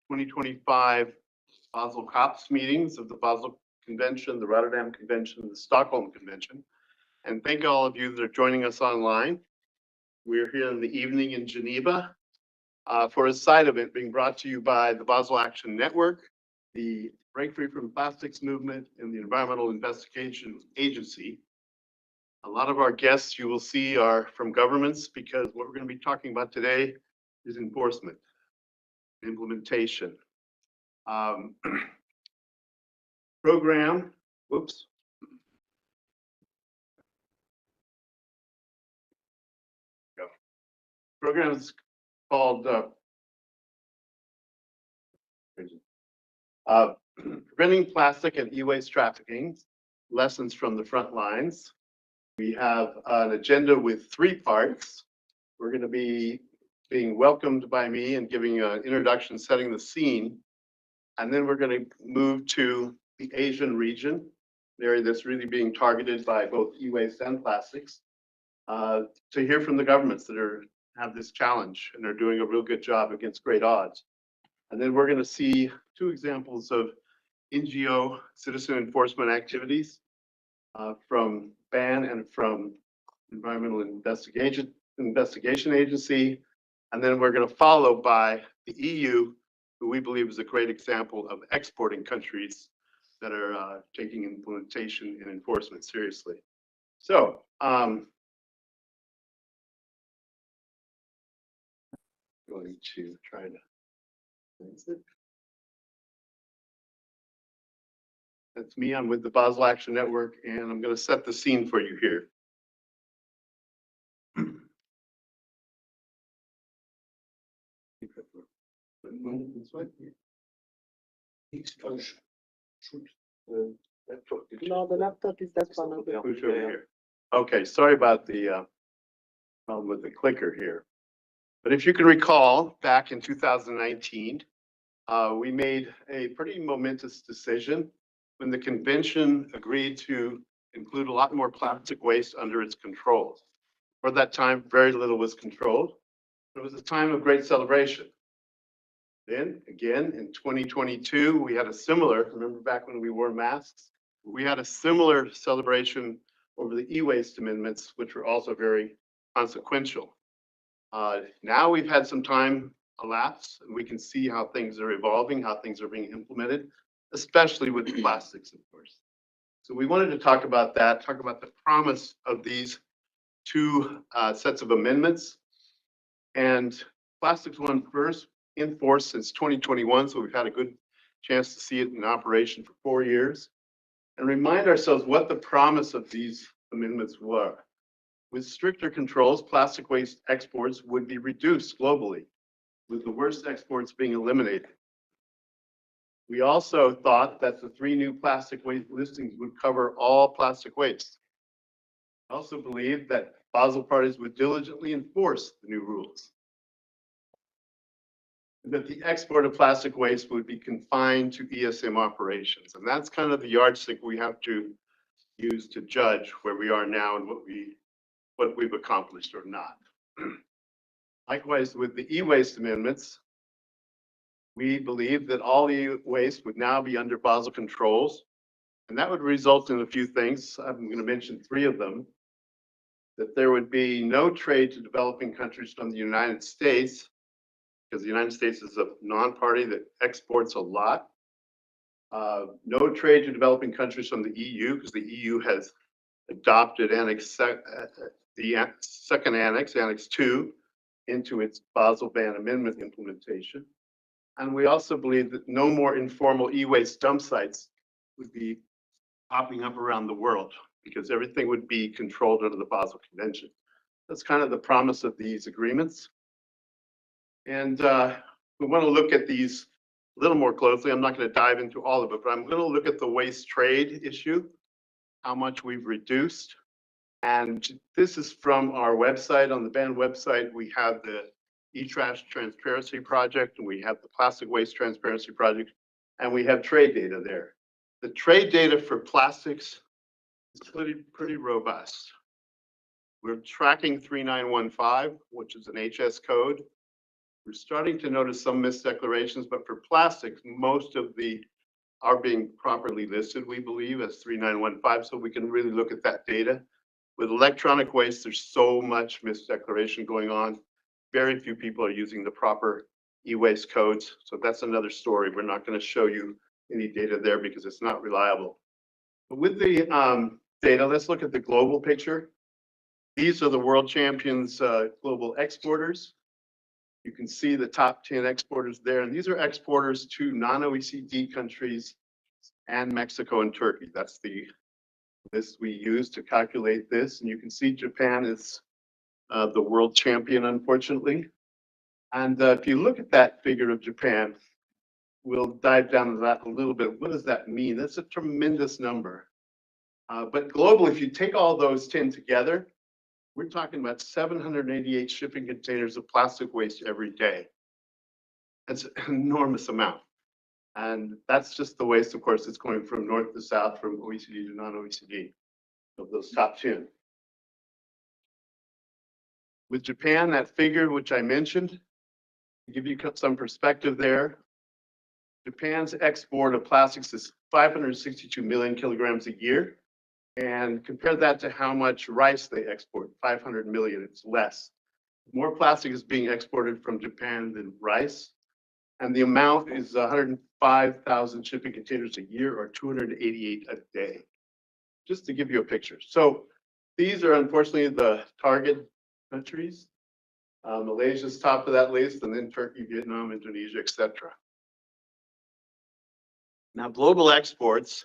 2025 Basel COPS meetings of the Basel Convention, the Rotterdam Convention, the Stockholm Convention. And thank all of you that are joining us online. We're here in the evening in Geneva for a side event being brought to you by the Basel Action Network, the Break Free from Plastics Movement, and the Environmental Investigation Agency. A lot of our guests you will see are from governments because what we're going to be talking about today is enforcement, implementation. Program, whoops. Go. Program is called Preventing Plastic and E-Waste Trafficking, Lessons from the Frontlines. We have an agenda with 3 parts. We're going to be being welcomed by me and giving an introduction, setting the scene. And then we're going to move to the Asian region, an area that's really being targeted by both e-waste and plastics, to hear from the governments that have this challenge and are doing a real good job against great odds. And then we're going to see 2 examples of NGO citizen enforcement activities from BAN and from Environmental Investigation Agency. And then we're going to follow by the EU, who we believe is a great example of exporting countries that are taking implementation and enforcement seriously. So, going to try to fix it. That's me. I'm with the Basel Action Network, and I'm going to set the scene for you here. No, the laptop is that one. Push over here. Okay, sorry about the problem with the clicker here. But if you can recall, back in 2019, we made a pretty momentous decision when the convention agreed to include a lot more plastic waste under its control. For that time, very little was controlled. It was a time of great celebration. Then again, in 2022, we had a similar, remember back when we wore masks? We had a similar celebration over the e-waste amendments, which were also very consequential. Now we've had some time elapse, and we can see how things are evolving, how things are being implemented, especially with plastics, of course. So we wanted to talk about that, talk about the promise of these 2 sets of amendments. And plastics one first, in force since 2021, so we've had a good chance to see it in operation for 4 years. And remind ourselves what the promise of these amendments were. With stricter controls, plastic waste exports would be reduced globally, with the worst exports being eliminated. We also thought that the 3 new plastic waste listings would cover all plastic waste. We also believed that Basel parties would diligently enforce the new rules, and that the export of plastic waste would be confined to ESM operations. And that's kind of the yardstick we have to use to judge where we are now and what we've accomplished or not. Likewise, with the e-waste amendments, we believe that all e-waste would now be under Basel controls, and that would result in a few things. I'm going to mention 3 of them. That there would be no trade to developing countries from the United States, because the United States is a non-party that exports a lot. No trade to developing countries from the EU, because the EU has adopted the second annex, Annex 2, into its Basel Ban Amendment implementation. And we also believe that no more informal e-waste dump sites would be popping up around the world, because everything would be controlled under the Basel Convention. That's kind of the promise of these agreements. And we want to look at these a little more closely. I'm not going to dive into all of it, but I'm going to look at the waste trade issue, how much we've reduced. And this is from our website. On the BAN website, we have the e-trash transparency project, and we have the plastic waste transparency project, and we have trade data there. The trade data for plastics is pretty robust. We're tracking 3915, which is an HS code. We're starting to notice some misdeclarations, but for plastics, most of the are being properly listed, we believe, as 3915, so we can really look at that data. With electronic waste, there's so much misdeclaration going on. Very few people are using the proper e-waste codes, so that's another story. We're not going to show you any data there because it's not reliable. But with the data, let's look at the global picture. These are the world champions global exporters. You can see the top 10 exporters there, and these are exporters to non-OECD countries and Mexico and Turkey. That's the list we use to calculate this, and you can see Japan is the world champion, unfortunately. And if you look at that figure of Japan, we'll dive down to that a little bit. What does that mean? That's a tremendous number. But globally, if you take all those 10 together, we're talking about 788 shipping containers of plastic waste every day. That's an enormous amount. And that's just the waste, of course, that's going from north to south, from OECD to non-OECD, of those top 10. With Japan, that figure, which I mentioned, to give you some perspective there, Japan's export of plastics is 562 million kilograms a year. And compare that to how much rice they export, 500 million, it's less. More plastic is being exported from Japan than rice. And the amount is 105,000 shipping containers a year, or 288 a day, just to give you a picture. So these are unfortunately the target countries. Malaysia's top of that list, and then Turkey, Vietnam, Indonesia, etc. Now, global exports,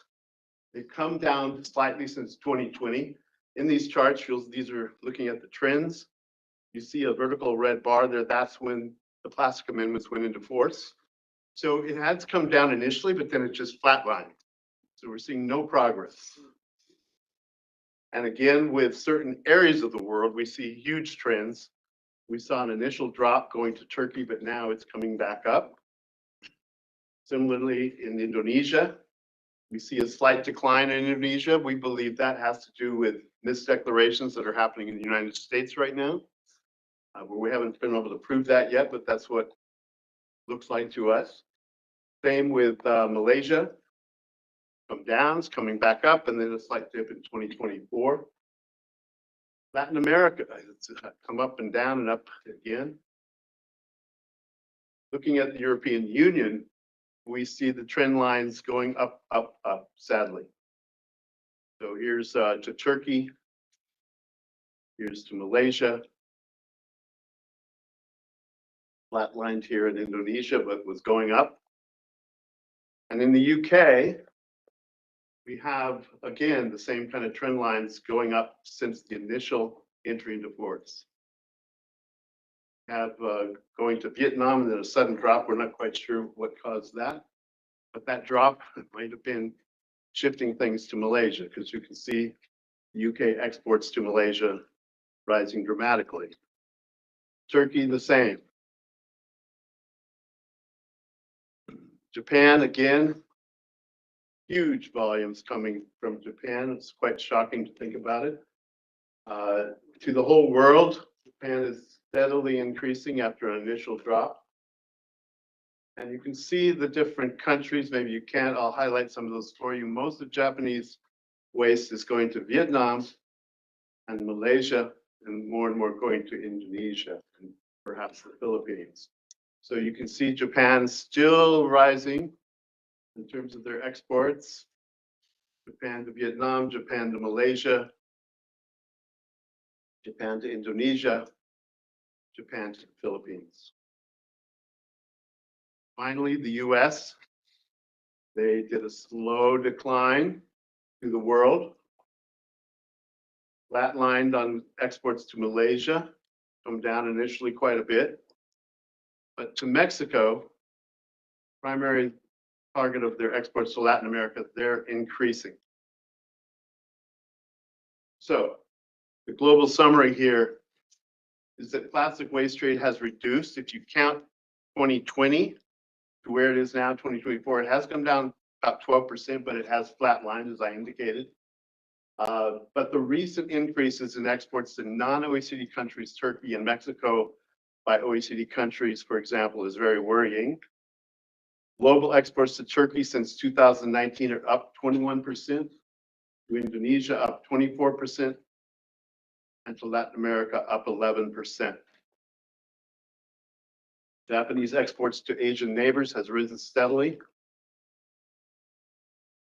they've come down slightly since 2020. In these charts, these are looking at the trends. You see a vertical red bar there. That's when the plastic amendments went into force. So it has come down initially, but then it just flatlined. So we're seeing no progress. And again, with certain areas of the world, we see huge trends. We saw an initial drop going to Turkey, but now it's coming back up. Similarly, in Indonesia, we see a slight decline in Indonesia. We believe that has to do with misdeclarations that are happening in the United States right now. We haven't been able to prove that yet, but that's what it looks like to us. Same with Malaysia. Come down, it's coming back up, and then a slight dip in 2024. Latin America, it's come up and down and up again. Looking at the European Union, we see the trend lines going up, up, up, sadly. So here's to Turkey, here's to Malaysia. Flatlined here in Indonesia, but was going up. And in the UK, we have, again, the same kind of trend lines going up since the initial entry into force. Have going to Vietnam and then a sudden drop. We're not quite sure what caused that, but that drop might have been shifting things to Malaysia, because you can see UK exports to Malaysia rising dramatically. Turkey, the same. Japan, again, huge volumes coming from Japan. It's quite shocking to think about it. To the whole world, Japan is steadily increasing after an initial drop. And you can see the different countries. Maybe you can't. I'll highlight some of those for you. Most of Japanese waste is going to Vietnam and Malaysia, and more going to Indonesia and perhaps the Philippines. So you can see Japan still rising in terms of their exports. Japan to Vietnam, Japan to Malaysia, Japan to Indonesia, Japan to the Philippines. Finally, the US, they did a slow decline to the world. Flatlined on exports to Malaysia, come down initially quite a bit. But to Mexico, primary target of their exports to Latin America, they're increasing. So the global summary here is that plastic waste trade has reduced. If you count 2020 to where it is now, 2024, it has come down about 12%, but it has flatlined, as I indicated. But the recent increases in exports to non-OECD countries, Turkey and Mexico, by OECD countries, for example, is very worrying. Global exports to Turkey since 2019 are up 21%, to Indonesia up 24%, and to Latin America up 11%. Japanese exports to Asian neighbors has risen steadily.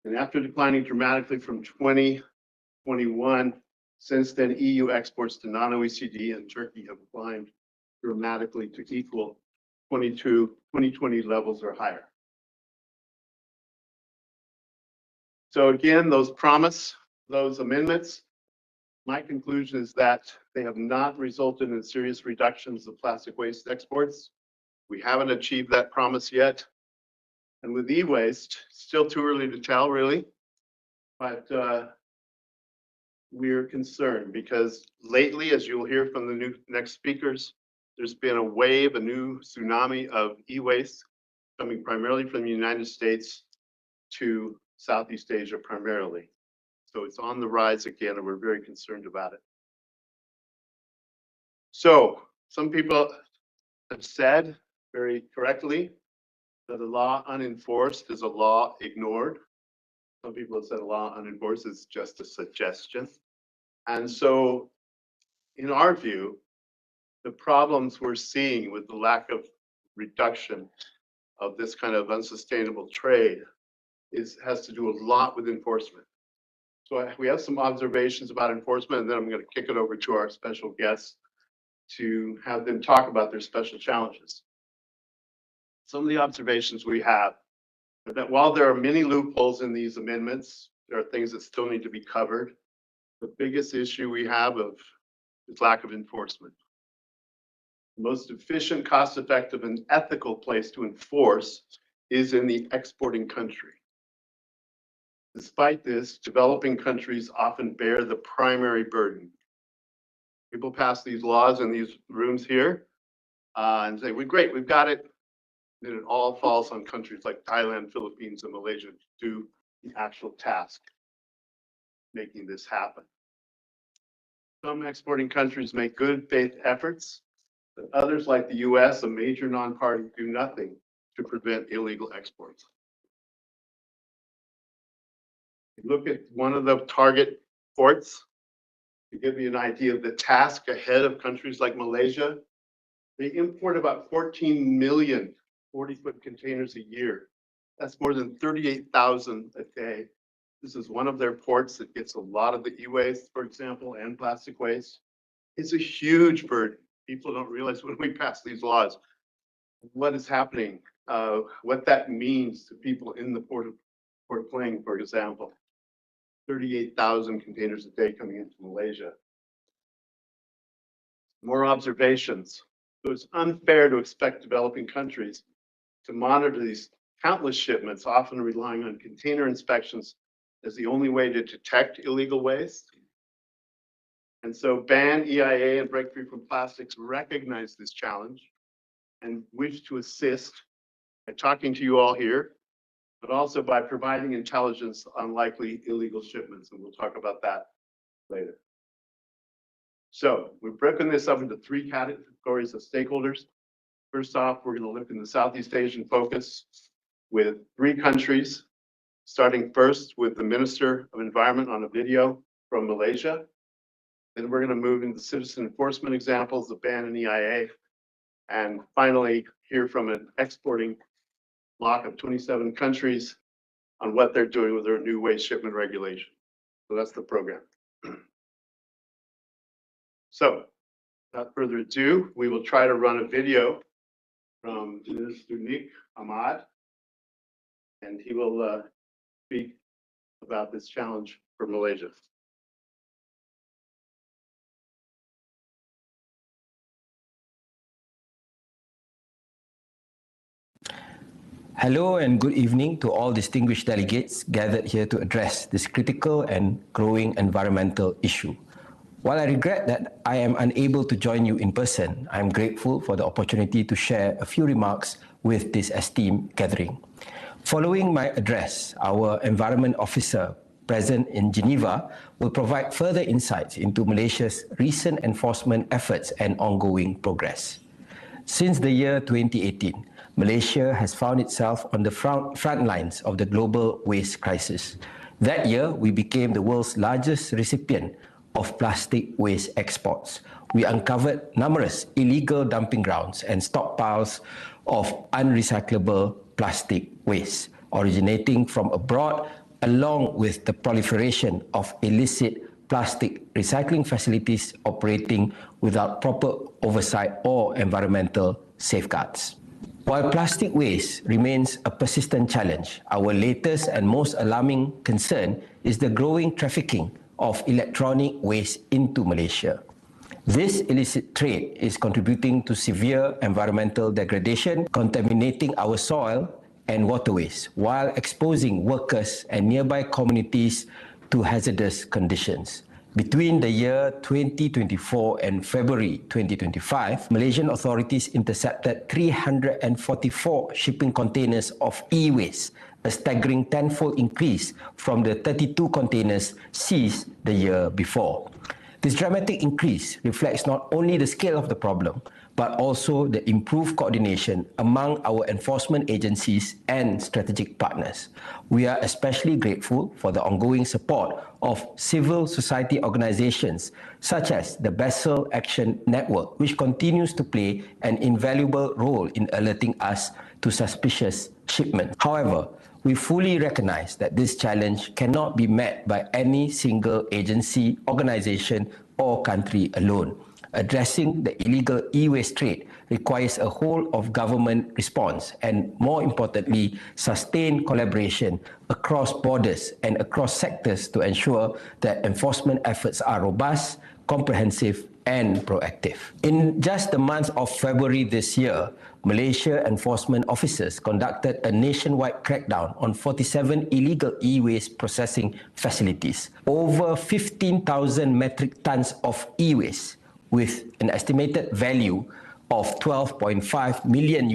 And after declining dramatically from 2021, since then, EU exports to non-OECD and Turkey have climbed dramatically to equal 2020 levels or higher. So again, those amendments, my conclusion is that they have not resulted in serious reductions of plastic waste exports. We haven't achieved that promise yet. And with e-waste, still too early to tell, really. But we're concerned because lately, as you'll hear from the next speakers, there's been a wave, a new tsunami of e-waste coming primarily from the United States to Southeast Asia primarily. So it's on the rise again, and we're very concerned about it. So some people have said very correctly that a law unenforced is a law ignored. Some people have said a law unenforced is just a suggestion. And so in our view, the problems we're seeing with the lack of reduction of this kind of unsustainable trade has to do a lot with enforcement. So we have some observations about enforcement, and then I'm going to kick it over to our special guests to have them talk about their special challenges. Some of the observations we have are that while there are many loopholes in these amendments, there are things that still need to be covered. The biggest issue we have is lack of enforcement. The most efficient, cost-effective, and ethical place to enforce is in the exporting country. Despite this, developing countries often bear the primary burden. People pass these laws in these rooms here and say, we're great, we've got it. Then it all falls on countries like Thailand, Philippines, and Malaysia to do the actual task, making this happen. Some exporting countries make good faith efforts, but others like the US, a major non-party, do nothing to prevent illegal exports. Look at one of the target ports to give you an idea of the task ahead of countries like Malaysia. They import about 14 million 40-foot containers a year. That's more than 38,000 a day. This is one of their ports that gets a lot of the e-waste, for example, and plastic waste. It's a huge burden. People don't realize when we pass these laws, what is happening, what that means to people in the Port Klang, for example. 38,000 containers a day coming into Malaysia. More observations. So it's unfair to expect developing countries to monitor these countless shipments, often relying on container inspections as the only way to detect illegal waste. And so BAN, EIA, and Breakthrough from Plastics recognize this challenge and wish to assist by talking to you all here, but also by providing intelligence on likely illegal shipments. And we'll talk about that later. So we've broken this up into three categories of stakeholders. First off, we're going to look in the Southeast Asian focus with 3 countries, starting first with the Minister of Environment on a video from Malaysia. Then we're going to move into citizen enforcement examples of BAN and EIA. And finally, hear from an exporting block of 27 countries on what they're doing with their new waste shipment regulation. So that's the program. So without further ado, we will try to run a video from Mr. Nick Ahmad, and he will speak about this challenge for Malaysia. Hello and good evening to all distinguished delegates gathered here to address this critical and growing environmental issue. While I regret that I am unable to join you in person, I am grateful for the opportunity to share a few remarks with this esteemed gathering. Following my address, our Environment Officer present in Geneva will provide further insights into Malaysia's recent enforcement efforts and ongoing progress. Since the year 2018, Malaysia has found itself on the front lines of the global waste crisis. That year, we became the world's largest recipient of plastic waste exports. We uncovered numerous illegal dumping grounds and stockpiles of unrecyclable plastic waste originating from abroad, along with the proliferation of illicit plastic recycling facilities operating without proper oversight or environmental safeguards. While plastic waste remains a persistent challenge, our latest and most alarming concern is the growing trafficking of electronic waste into Malaysia. This illicit trade is contributing to severe environmental degradation, contaminating our soil and waterways, while exposing workers and nearby communities to hazardous conditions. Between the year 2024 and February 2025, Malaysian authorities intercepted 344 shipping containers of e-waste, a staggering tenfold increase from the 32 containers seized the year before. This dramatic increase reflects not only the scale of the problem, but also the improved coordination among our enforcement agencies and strategic partners. We are especially grateful for the ongoing support of civil society organizations such as the Basel Action Network, which continues to play an invaluable role in alerting us to suspicious shipments. However, we fully recognize that this challenge cannot be met by any single agency, organization, or country alone. Addressing the illegal e-waste trade requires a whole-of-government response and, more importantly, sustained collaboration across borders and across sectors to ensure that enforcement efforts are robust, comprehensive, and proactive. In just the month of February this year, Malaysia enforcement officers conducted a nationwide crackdown on 47 illegal e-waste processing facilities. Over 15,000 metric tons of e-waste with an estimated value of $12.5 million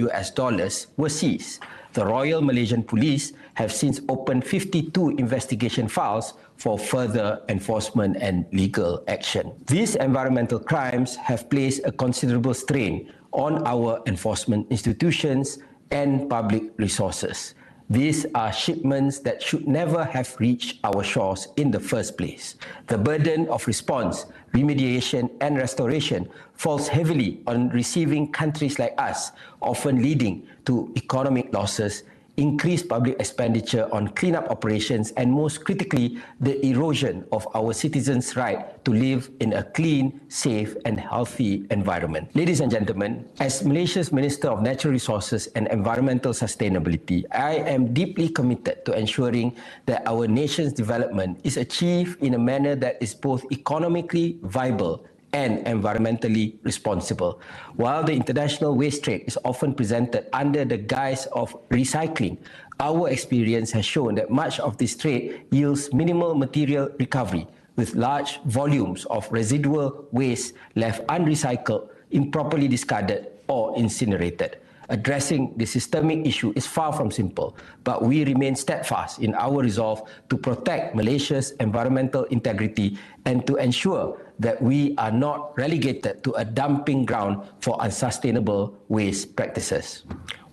were seized. The Royal Malaysian Police have since opened 52 investigation files for further enforcement and legal action. These environmental crimes have placed a considerable strain on our enforcement institutions and public resources. These are shipments that should never have reached our shores in the first place. The burden of response, remediation, and restoration falls heavily on receiving countries like us, often leading to economic losses, increased public expenditure on cleanup operations, and most critically, the erosion of our citizens' right to live in a clean, safe, and healthy environment. Ladies and gentlemen, as Malaysia's Minister of Natural Resources and Environmental Sustainability, I am deeply committed to ensuring that our nation's development is achieved in a manner that is both economically viable and environmentally responsible. While the international waste trade is often presented under the guise of recycling, our experience has shown that much of this trade yields minimal material recovery, with large volumes of residual waste left unrecycled, improperly discarded, or incinerated. Addressing the systemic issue is far from simple, but we remain steadfast in our resolve to protect Malaysia's environmental integrity and to ensure that we are not relegated to a dumping ground for unsustainable waste practices.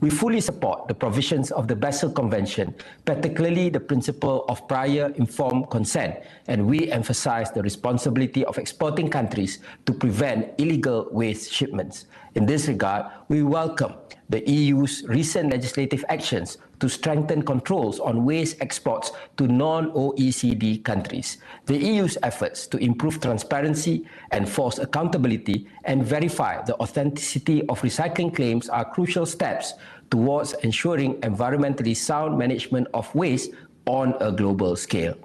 We fully support the provisions of the Basel Convention, particularly the principle of prior informed consent, and we emphasize the responsibility of exporting countries to prevent illegal waste shipments. In this regard, we welcome the EU's recent legislative actions to strengthen controls on waste exports to non-OECD countries. The EU's efforts to improve transparency, enforce accountability, and verify the authenticity of recycling claims are crucial steps towards ensuring environmentally sound management of waste on a global scale.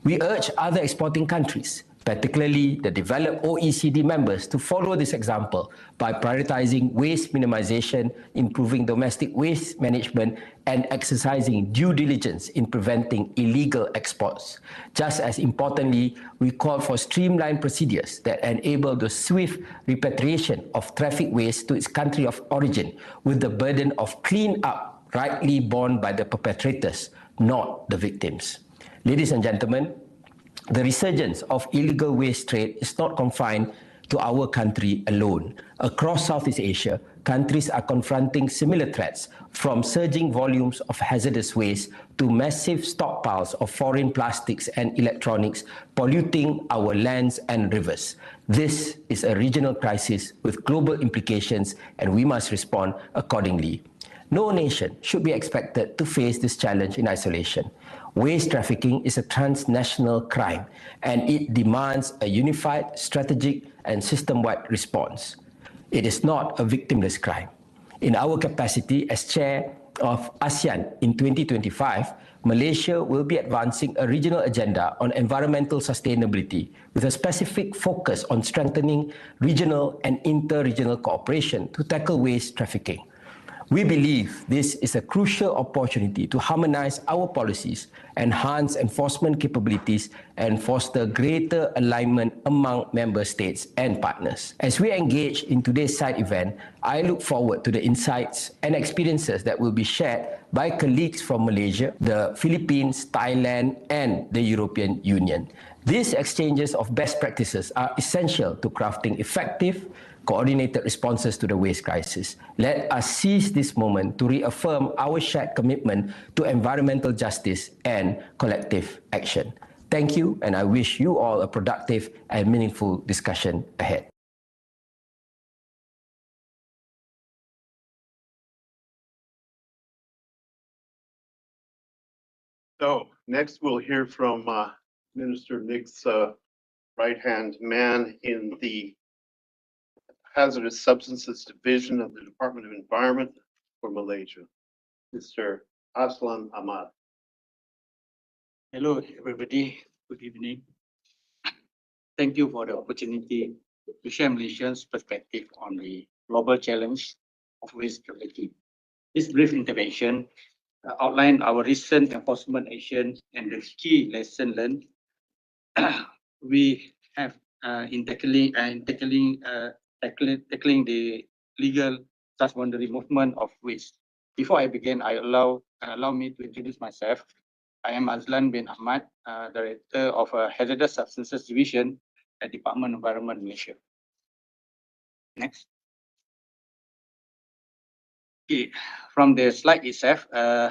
We urge other exporting countries, particularly the developed OECD members, to follow this example by prioritizing waste minimization, improving domestic waste management, and exercising due diligence in preventing illegal exports. Just as importantly, we call for streamlined procedures that enable the swift repatriation of trafficked waste to its country of origin, with the burden of clean-up rightly borne by the perpetrators, not the victims. Ladies and gentlemen, the resurgence of illegal waste trade is not confined to our country alone. Across Southeast Asia, countries are confronting similar threats, from surging volumes of hazardous waste to massive stockpiles of foreign plastics and electronics polluting our lands and rivers. This is a regional crisis with global implications, and we must respond accordingly. No nation should be expected to face this challenge in isolation. Waste trafficking is a transnational crime, and it demands a unified, strategic, and system-wide response. It is not a victimless crime. In our capacity as chair of ASEAN in 2025, Malaysia will be advancing a regional agenda on environmental sustainability with a specific focus on strengthening regional and inter-regional cooperation to tackle waste trafficking. We believe this is a crucial opportunity to harmonize our policies, enhance enforcement capabilities, and foster greater alignment among member states and partners. As we engage in today's side event, I look forward to the insights and experiences that will be shared by colleagues from Malaysia, the Philippines, Thailand, and the European Union. These exchanges of best practices are essential to crafting effective, coordinated responses to the waste crisis. Let us seize this moment to reaffirm our shared commitment to environmental justice and collective action. Thank you, and I wish you all a productive and meaningful discussion ahead. So next we'll hear from Minister Nick's right-hand man in the Hazardous Substances Division of the Department of Environment for Malaysia, Mr. Aslan Ahmad. Hello, everybody. Good evening. Thank you for the opportunity to share Malaysia's perspective on the global challenge of waste trafficking. This brief intervention outlined our recent enforcement action and the key lesson learned we have in tackling the legal transboundary movement of waste. Before I begin, allow me to introduce myself. I am Azlan bin Ahmad, Director of Hazardous Substances Division at Department of Environment, Malaysia. Next. Okay. From the slide itself,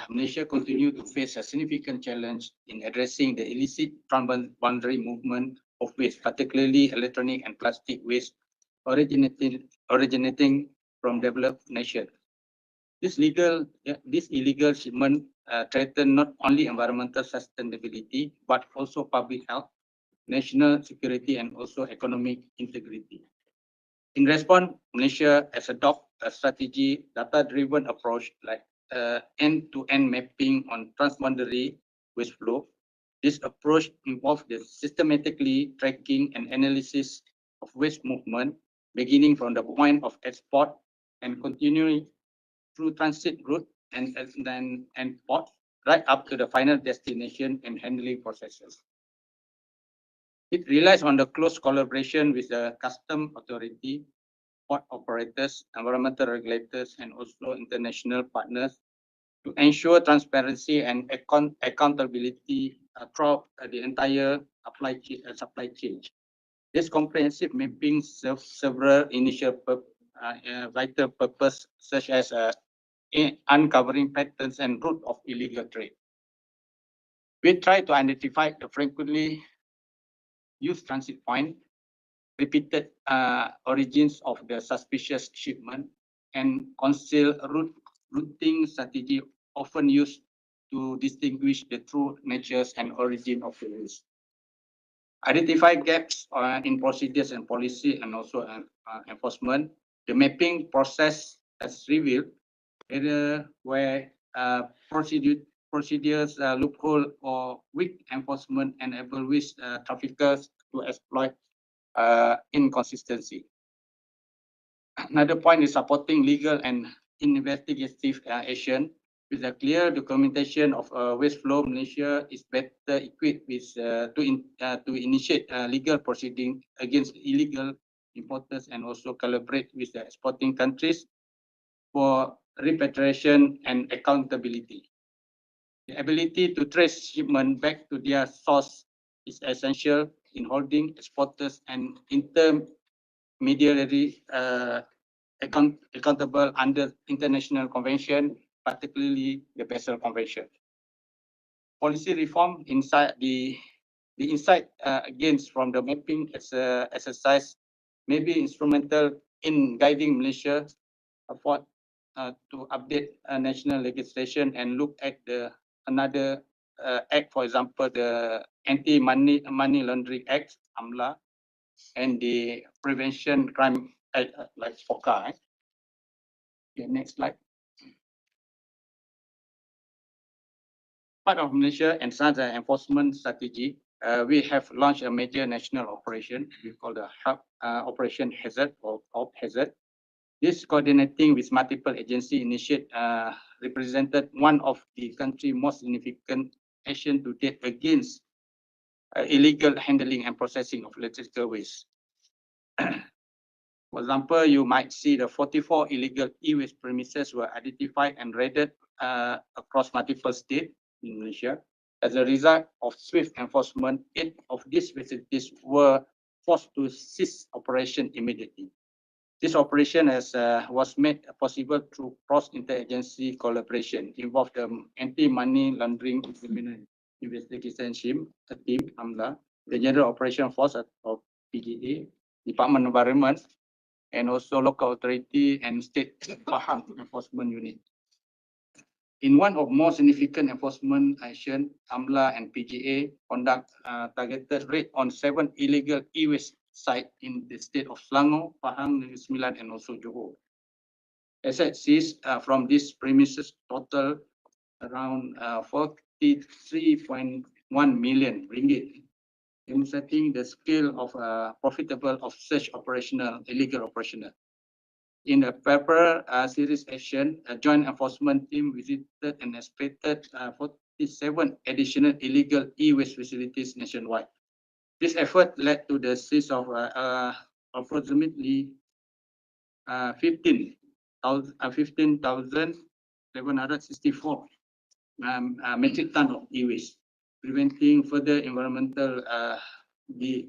Malaysia continues to face a significant challenge in addressing the illicit transboundary movement of waste, particularly electronic and plastic waste originating from developed nations. This illegal shipment threaten not only environmental sustainability, but also public health, national security, and also economic integrity. In response, Malaysia has adopted a strategy data-driven approach like end-to-end mapping on transboundary waste flow. This approach involves the systematically tracking and analysis of waste movement, beginning from the point of export and continuing through transit route and port, right up to the final destination and handling processes. It relies on the close collaboration with the custom authority, port operators, environmental regulators, and also international partners to ensure transparency and accountability throughout the entire supply chain. This comprehensive mapping serves several initial vital purposes, such as uncovering patterns and route of illegal trade. We try to identify the frequently used transit point, repeated origins of the suspicious shipment, and concealed routing strategy often used to distinguish the true natures and origin of the waste. Identify gaps in procedures and policy and also enforcement. The mapping process has revealed where procedures loophole or weak enforcement enable waste traffickers to exploit inconsistency. Another point is supporting legal and investigative action. With a clear documentation of waste flow, Malaysia is better equipped with to initiate legal proceeding against illegal importers and also collaborate with the exporting countries for repatriation and accountability. The ability to trace shipment back to their source is essential in holding exporters and intermediary accountable under international convention, particularly the Basel Convention. Policy reform inside the insight gains from the mapping exercise may be instrumental in guiding Malaysia for to update national legislation and look at the another act, for example, the Anti-Money Laundering Act, AMLA, and the Prevention Crime Act, like FOCA. Okay, next slide. Part of Malaysia and SARS enforcement strategy, we have launched a major national operation we call the Operation Hazard or OP Hazard. This coordinating with multiple agency initiate represented one of the country's most significant action to date against illegal handling and processing of electrical waste. For example, you might see the 44 illegal e-waste premises were identified and raided across multiple states in Malaysia. As a result of swift enforcement, 8 of these facilities were forced to cease operation immediately. This operation was made possible through cross-interagency collaboration, involved the Anti-Money Laundering Investigation Team, AMLA, the General Operation Force of PGA, Department of Environment, and also local authority and state enforcement unit. In one of more significant enforcement action, AMLA and PGA conduct targeted raid on 7 illegal e-waste sites in the state of Selangor, Pahang, Negeri Sembilan, and also Johor. Assets seized from these premises total around 43.1 million ringgit, demonstrating the scale of profitable of such illegal operational. In a paper series action, a joint enforcement team visited and inspected 47 additional illegal e-waste facilities nationwide. This effort led to the seize of approximately 15,764 metric ton of e-waste, preventing further environmental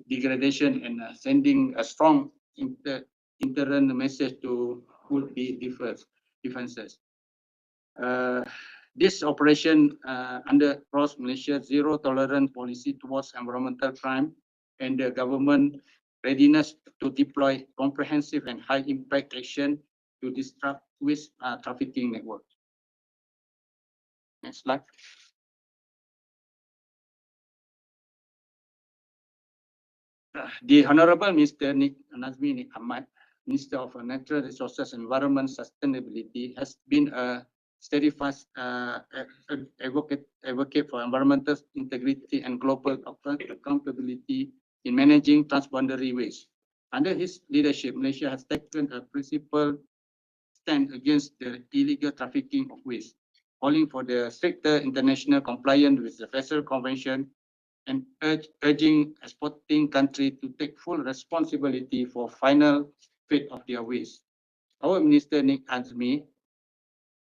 degradation and sending a strong interim message to would-be defenses. This operation under Cross Malaysia Zero Tolerance policy towards environmental crime and the government readiness to deploy comprehensive and high impact action to disrupt waste trafficking network. Next slide. The Honorable Mr. Nazmi Nik Ahmad, Minister of Natural Resources and Environment Sustainability, has been a steadfast advocate for environmental integrity and global accountability in managing transboundary waste. Under his leadership, Malaysia has taken a principled stand against the illegal trafficking of waste, calling for the stricter international compliance with the Basel Convention and urging exporting countries to take full responsibility for final fate of their waste. Our Minister Nik Azmi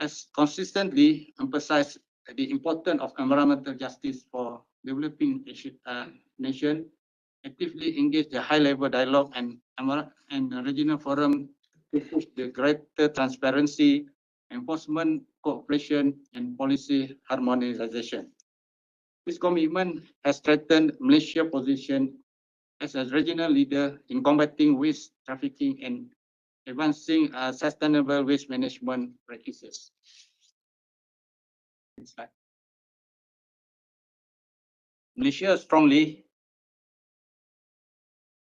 has consistently emphasized the importance of environmental justice for developing nation, actively engage the high-level dialogue and regional forum to push the greater transparency, enforcement cooperation, and policy harmonization. This commitment has strengthened Malaysia's position as a regional leader in combating waste trafficking and advancing sustainable waste management practices. Next slide. Malaysia strongly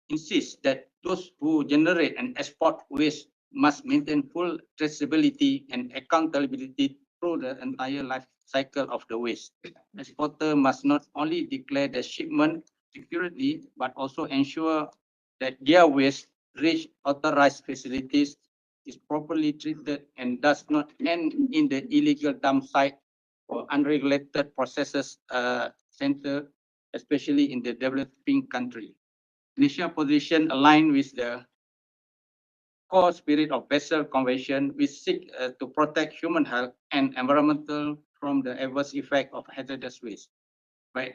insists that those who generate and export waste must maintain full traceability and accountability through the entire life cycle of the waste. Exporter must not only declare the shipment accurately, but also ensure that their waste reach authorized facilities, is properly treated, and does not end in the illegal dump site or unregulated processes center, especially in the developing country. Malaysia's position aligned with the core spirit of Basel Convention, which seek to protect human health and environmental from the adverse effect of hazardous waste. By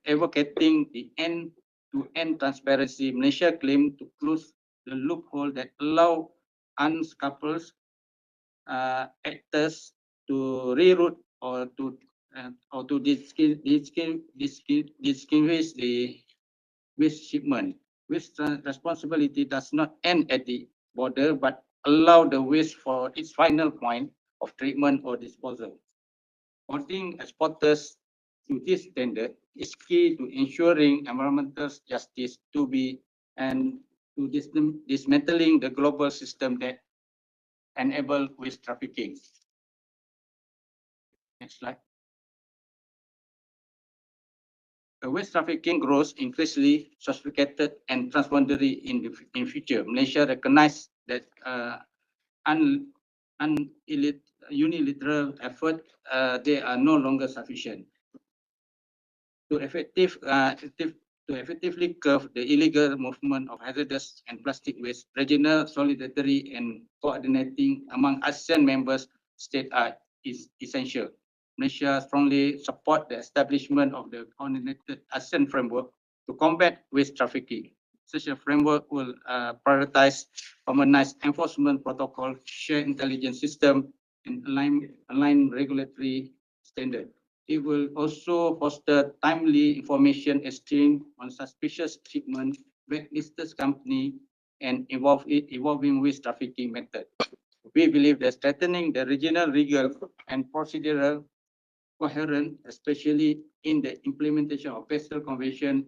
advocating the end-to-end transparency, Malaysia claims to close the loophole that allow unscrupulous actors to reroute or to distinguish the waste shipment. Waste responsibility does not end at the border, but allow the waste for its final point of treatment or disposal. Holding exporters to this standard is key to ensuring environmental justice to be and to dismantling the global system that enable waste trafficking. Next slide. The waste trafficking grows increasingly sophisticated and transboundary in future. Malaysia recognized that unilateral effort they are no longer sufficient to effectively curb the illegal movement of hazardous and plastic waste. Regional solidarity and coordinating among ASEAN members states is essential. Malaysia strongly support the establishment of the coordinated ASEAN framework to combat waste trafficking. Such a framework will prioritize harmonized enforcement protocol, share intelligence system, and align regulatory standard. It will also foster timely information exchange on suspicious shipment, blacklisted company, and evolving waste trafficking method. We believe that strengthening the regional legal and procedural coherence, especially in the implementation of Basel Convention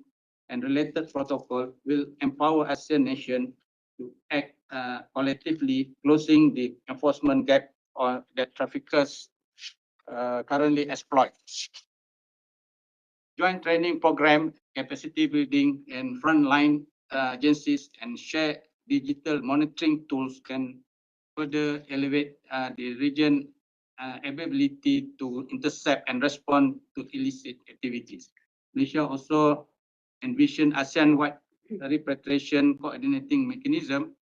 and related protocol, will empower ASEAN nations to act collectively, closing the enforcement gap that traffickers currently exploit. Joint training program, capacity building, and frontline agencies and share digital monitoring tools can further elevate the region ability to intercept and respond to illicit activities. Malaysia also envision ASEAN-wide repatriation coordinating mechanism,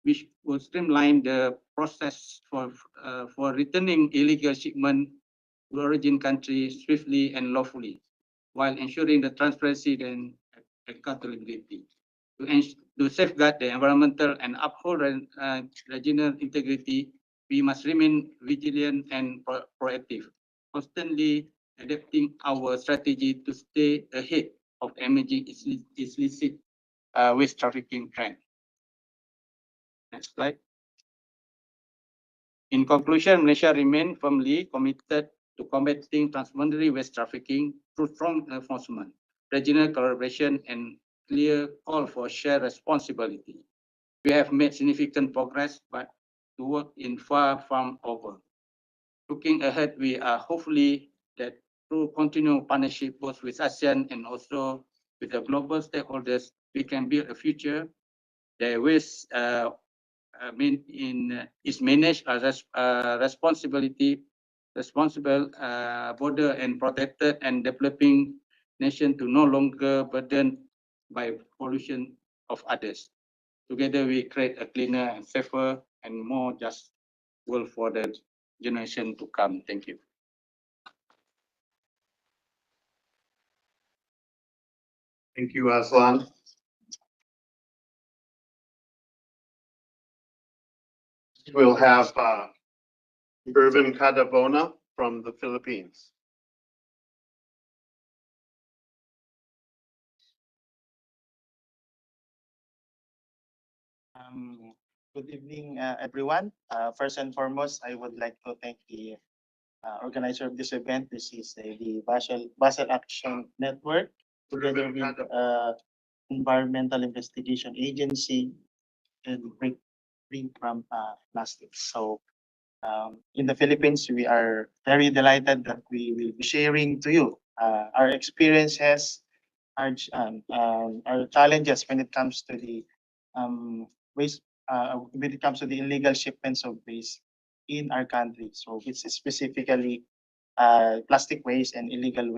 which will streamline the process for returning illegal shipment to origin country swiftly and lawfully, while ensuring the transparency and accountability. To safeguard the environmental and uphold regional integrity, we must remain vigilant and proactive, constantly adapting our strategy to stay ahead of emerging illicit waste trafficking trend. Next slide. In conclusion, Malaysia remains firmly committed to combating transboundary waste trafficking through strong enforcement, regional collaboration, and clear call for shared responsibility. We have made significant progress, but the work is far from over. Looking ahead, we are hopefully that through continued partnership both with ASEAN and also with the global stakeholders, we can build a future that waste is managed as responsible border and protected and developing nation to no longer burdened by pollution of others. Together we create a cleaner and safer and more just world for the generation to come. Thank you. Thank you, Aslan. We'll have Irvin Cadabona from the Philippines. Good evening, everyone. First and foremost, I would like to thank the organizer of this event. This is the Basel Action Network, together with Environmental Investigation Agency and Free from Plastics. So in the Philippines, we are very delighted that we will be sharing to you our experiences, our challenges when it comes to the waste, when it comes to the illegal shipments of waste in our country. So it's specifically plastic waste and illegal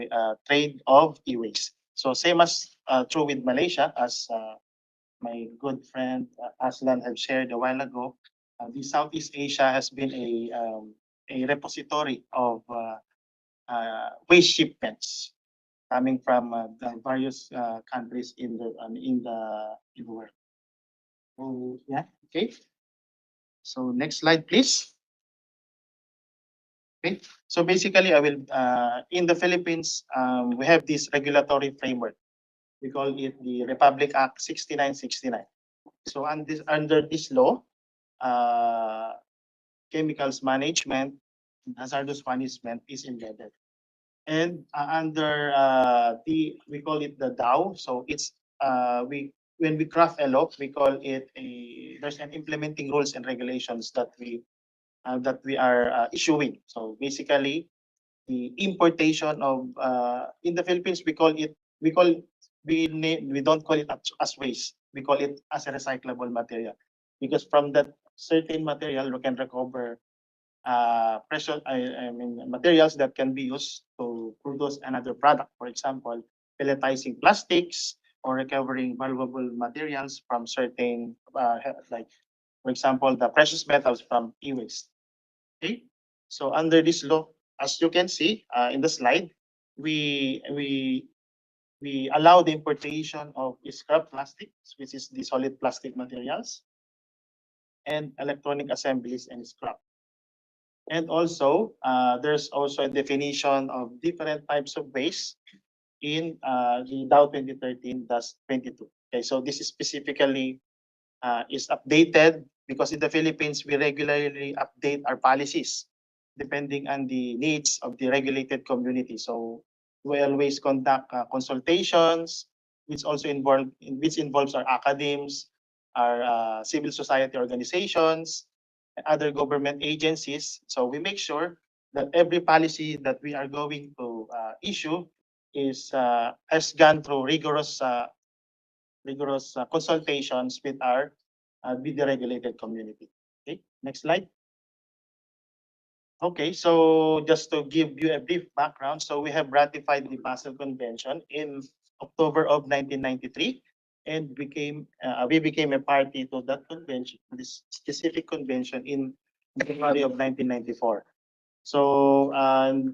trade of e-waste. So same as true with Malaysia, as my good friend Aslan have shared a while ago, the Southeast Asia has been a repository of waste shipments coming from the various countries in the world. Oh, yeah, okay. So next slide, please. Okay, so basically I will, in the Philippines, we have this regulatory framework. We call it the Republic Act 6969. So under this law, chemicals management, hazardous management is embedded. And under we call it the DAO. So it's we when we craft a law, we call it there's an implementing rules and regulations that we are issuing. So basically, the importation of in the Philippines we don't call it as waste. We call it as a recyclable material because from that certain material we can recover precious I mean materials that can be used to produce another product. For example, pelletizing plastics or recovering valuable materials from certain like for example the precious metals from e-waste. Okay, so under this law, as you can see in the slide, we we we allow the importation of scrap plastics, which is the solid plastic materials, and electronic assemblies and scrap. And also, there's also a definition of different types of waste in the DAO 2013-22. Okay, so this is specifically is updated because in the Philippines, we regularly update our policies depending on the needs of the regulated community. So we always conduct consultations, which involves our academies, our civil society organizations, and other government agencies. So we make sure that every policy that we are going to issue has gone through rigorous consultations with the regulated community. Okay, next slide. Okay, so just to give you a brief background, so we have ratified the Basel Convention in October of 1993, and we became a party to that convention, this specific convention in January of 1994. So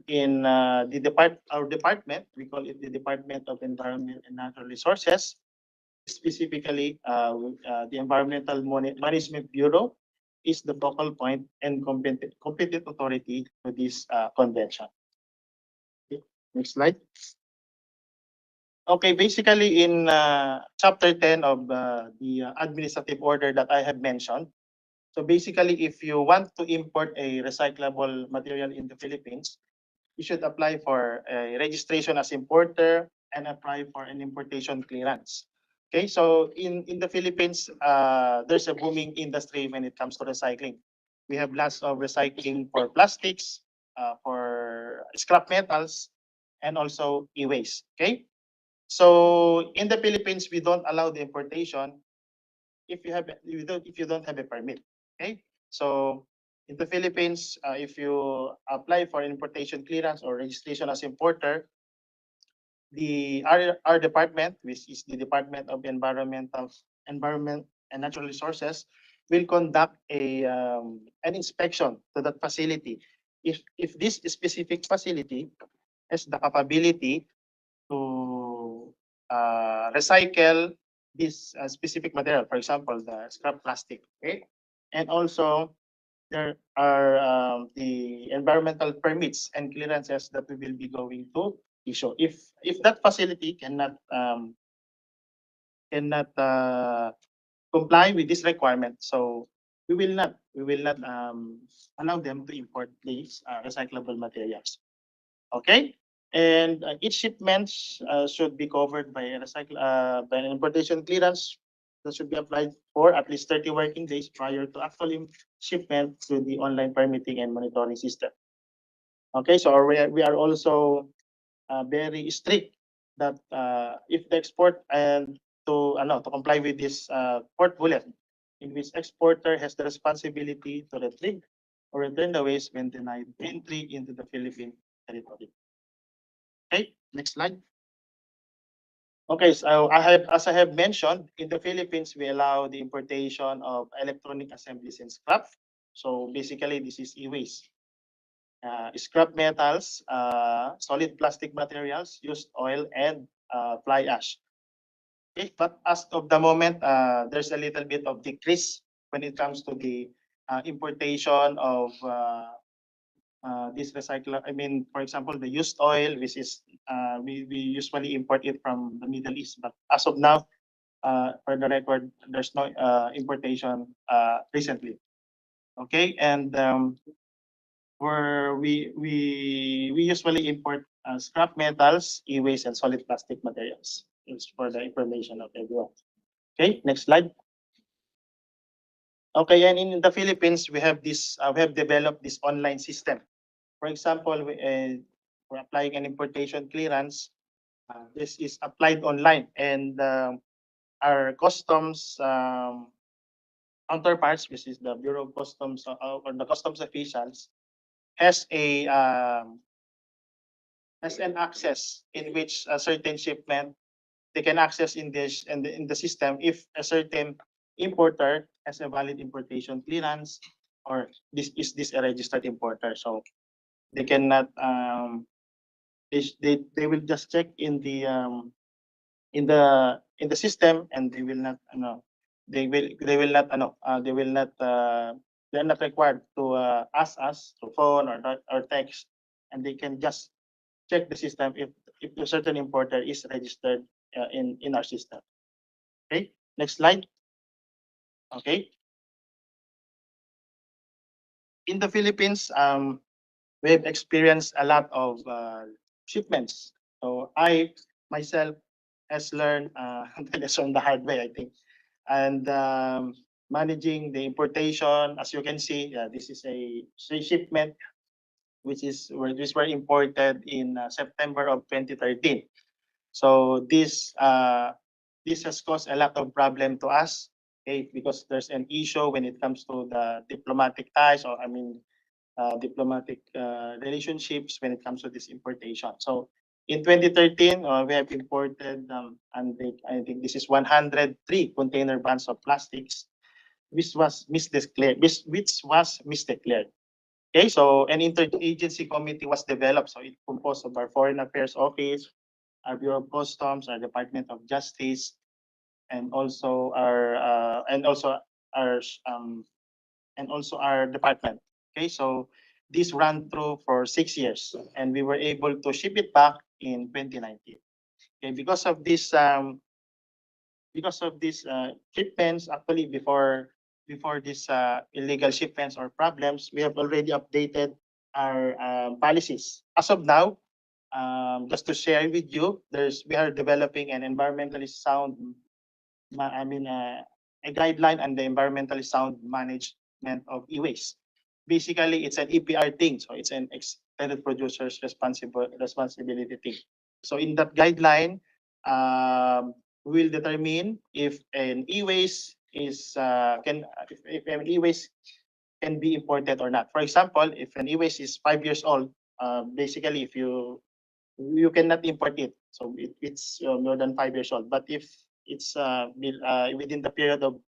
in our department, we call it the Department of Environment and Natural Resources. Specifically, the Environmental Management Bureau is the focal point and competent authority to this convention. Okay, next slide. Okay, basically in chapter 10 of the administrative order that I have mentioned, so basically if you want to import a recyclable material in the Philippines, you should apply for a registration as importer and apply for an importation clearance. Okay, so in the Philippines, there's a booming industry when it comes to recycling. We have lots of recycling for plastics, for scrap metals, and also e-waste. Okay, so in the Philippines, we don't allow the importation if you don't have a permit. Okay, so in the Philippines, if you apply for importation clearance or registration as importer, our department, which is the Department of Environment and Natural Resources, will conduct an inspection to that facility. If this specific facility has the capability to recycle this specific material, for example, the scrap plastic. Okay, and also there are the environmental permits and clearances that we will be going to issue. If that facility cannot comply with this requirement, so we will not allow them to import these recyclable materials. Okay, and each shipment should be covered by by an importation clearance that should be applied for at least 30 working days prior to actual shipment through the online permitting and monitoring system. Okay, so we are also very strict that if the export and to comply with this port bullet, in which exporter has the responsibility to retrieve or return the waste when denied entry into the Philippine territory. Okay, next slide. Okay, so as I have mentioned, in the Philippines, we allow the importation of electronic assemblies and scrap. So basically, this is e-waste. Scrap metals, solid plastic materials, used oil, and fly ash. Okay, but as of the moment, there's a little bit of decrease when it comes to the importation of this recycler. I mean, for example, the used oil, which is we usually import it from the Middle East, but as of now, for the record, there's no importation recently. Okay, and we usually import scrap metals, e-waste, and solid plastic materials. It's for the information of everyone. Okay, next slide. Okay, and in the Philippines, we have this. We have developed this online system. For example, we're applying an importation clearance. This is applied online, and our customs counterparts, which is the Bureau of Customs or the customs officials, has an access in which a certain shipment they can access in this in the system if a certain importer has a valid importation clearance or this a registered importer. So they cannot they will just check in the system, and they will not they're not required to ask us to phone or text, and they can just check the system if a certain importer is registered in our system. Okay, next slide. Okay, in the Philippines, we have experienced a lot of shipments. So I myself has learned the lesson the hard way, I think. And managing the importation, as you can see, this is a shipment which were imported in September of 2013. So this has caused a lot of problem to us, okay, because there's an issue when it comes to the diplomatic ties, or I mean diplomatic relationships when it comes to this importation. So in 2013, we have imported, and I think this is 103 container vans of plastics, which was misdeclared. Okay, so an interagency committee was developed. So it composed of our Foreign Affairs Office, our Bureau of Customs, our Department of Justice, and also our department. Okay, so this ran through for 6 years, and we were able to ship it back in 2019. Okay, because of these shipments, actually before these illegal shipments or problems, we have already updated our policies. As of now, just to share with you, we are developing an environmentally sound, a guideline on the environmentally sound management of e-waste. Basically, it's an EPR thing, so it's an extended producer's responsibility thing. So in that guideline, we will determine if an e-waste is if an e-waste can be imported or not. For example, if an e-waste is 5 years old, basically if you cannot import it, so it's more than 5 years old. But if it's within the period of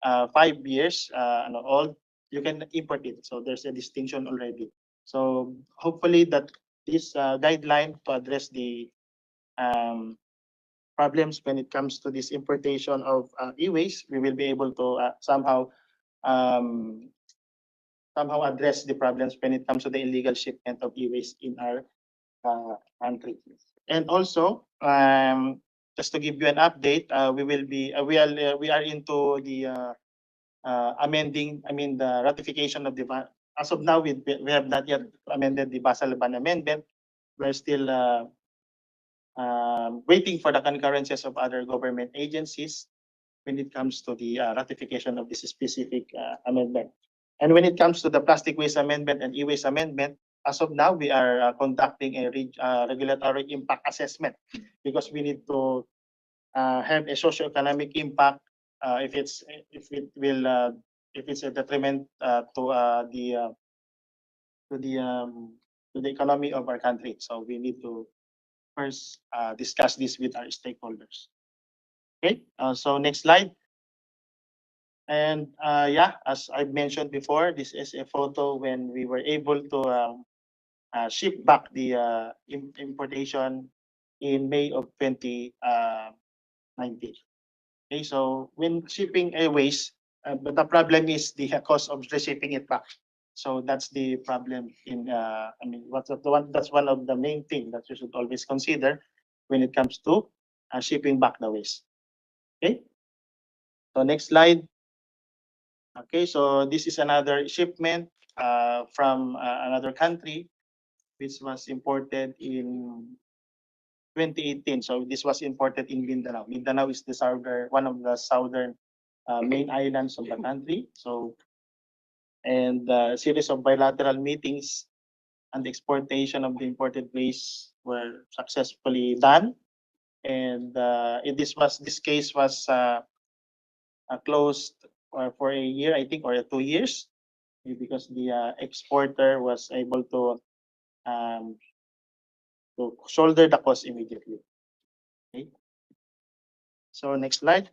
5 years old, you can import it. So there's a distinction already. So hopefully that this guideline to address the problems when it comes to this importation of e-waste, we will be able to somehow address the problems when it comes to the illegal shipment of e-waste in our country. And also, just to give you an update, we are into the the ratification of the as of now we have not yet amended the Basel Amendment. We're still waiting for the concurrences of other government agencies when it comes to the ratification of this specific amendment. And when it comes to the Plastic Waste Amendment and E-Waste Amendment, as of now, we are conducting a regulatory impact assessment, because we need to have a socio-economic impact if it's a detriment to the economy of our country. So we need to first discuss this with our stakeholders. Okay, so next slide. And as I've mentioned before, this is a photo when we were able to ship back the importation in May of 2019. Okay, so when shipping a waste, but the problem is the cost of receiving it back. So that's the problem in, I mean, that's one of the main thing that you should always consider when it comes to shipping back the waste. Okay, so next slide. Okay, so this is another shipment from another country, which was imported in 2018. So this was imported in Mindanao. Mindanao is the one of the southern main islands of the country. So, and a series of bilateral meetings and the exportation of the imported waste were successfully done. And this case was closed for a year, I think, or 2 years, because the exporter was able um, to shoulder the cost immediately. Okay. So next slide.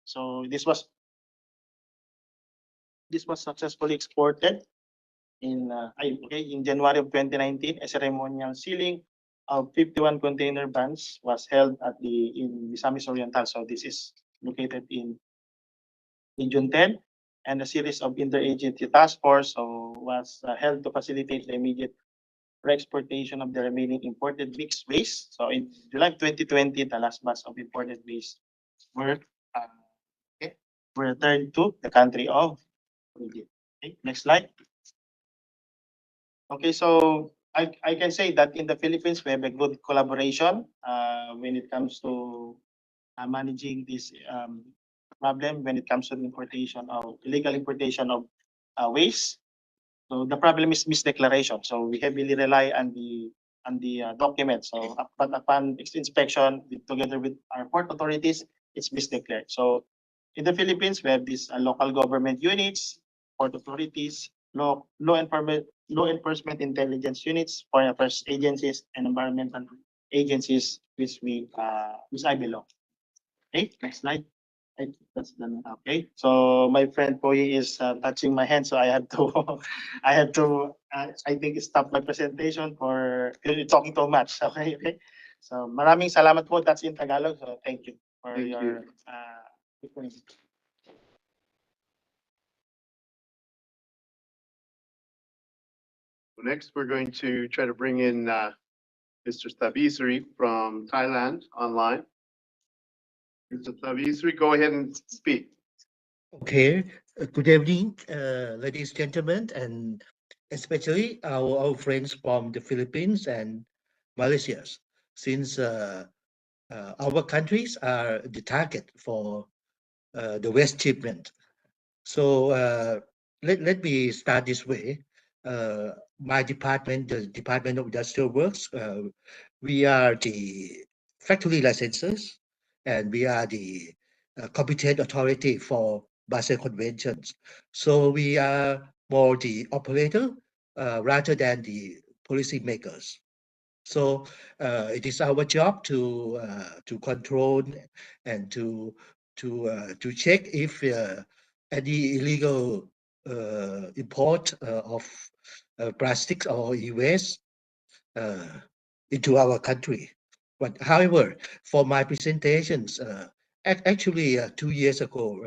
So this was successfully exported in in January of 2019. A ceremonial sealing of 51 container vans was held in Misamis Oriental. So this is located in Region 10, and a series of interagency task force was held to facilitate the immediate re-exportation of the remaining imported mixed waste. So in July 2020, the last batch of imported waste were uh, returned to the country of origin. Okay, next slide. Okay, so I can say that in the Philippines, we have a good collaboration when it comes to managing this problem when it comes to the illegal importation of waste. So the problem is misdeclaration. So we heavily rely on the documents. So but upon inspection, together with our port authorities, it's misdeclared. So in the Philippines, we have these local government units, port authorities, law enforcement intelligence units, foreign affairs agencies, and environmental agencies, which I belong. Okay, next slide. I think that's done. Okay, so my friend Poy is touching my hand, so I had to, I think stop my presentation for you're talking too much. Okay, okay. So maraming salamat po. That's in Tagalog. So thank you for Thank your. Next, we're going to try to bring in Mr. Tabisri from Thailand online. Mr. Tabisri, go ahead and speak. Okay, good evening, ladies, gentlemen, and especially our friends from the Philippines and Malaysia, since our countries are the target for the waste shipment. So let me start this way. My department, the Department of Industrial Works, we are the factory licensors, and we are the competent authority for Basel Conventions. So we are more the operator rather than the policy makers. So it is our job to control and to check if any illegal import of plastics or e-waste into our country. But however, for my presentations, actually 2 years ago,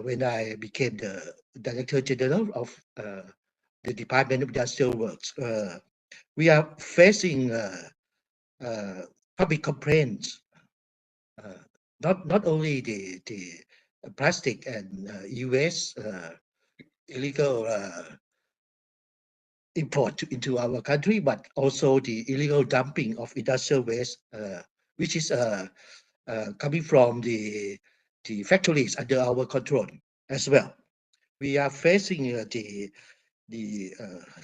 when I became the Director General of the Department of Industrial Works, we are facing public complaints, not only the plastic and e-waste illegal import into our country, but also the illegal dumping of industrial waste, which is coming from the factories under our control as well. We are facing the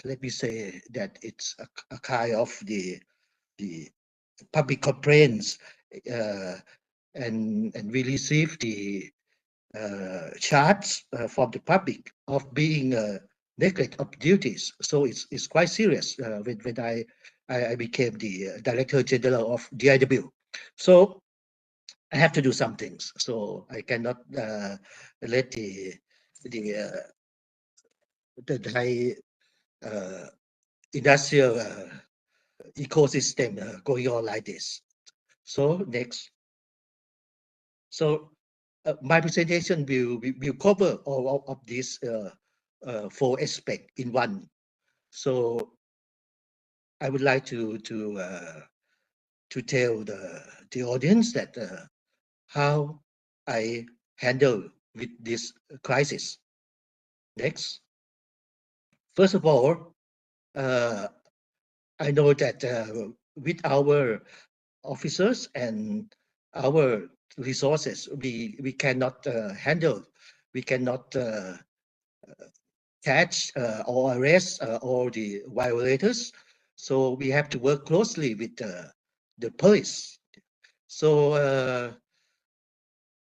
let me say that it's a kind of the public complaints, and we receive the charts from the public of being neglect of duties. So it's quite serious when I became the Director General of DIW. So I have to do some things. So I cannot let the Thai industrial ecosystem going on like this. So next. So my presentation will cover all of these four aspects in one. So I would like to tell the audience that how I handle with this crisis. Next. First of all, I know that with our officers and our resources, we cannot handle, we cannot catch or arrest all the violators. So we have to work closely with the police. So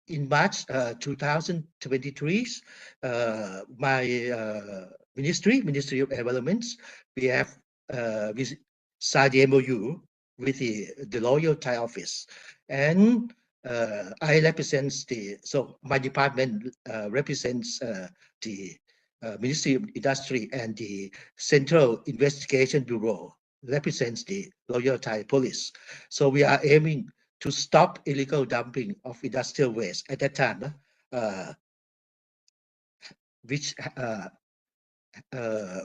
in March 2023, my Ministry of Environment, we have we signed the MOU with the Royal Thai Office, and I represent so my department represents the Ministry of Industry, and the Central Investigation Bureau represents the Royal Thai Police. So we are aiming to stop illegal dumping of industrial waste at that time, which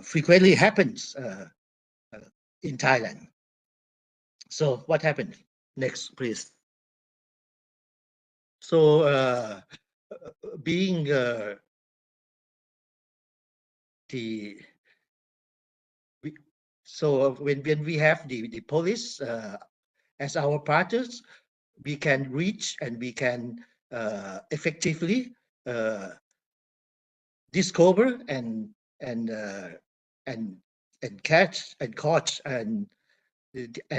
frequently happens in Thailand. So what happened? Next, please. So being so when we have the police as our partners, we can reach and we can effectively discover and catch and caught and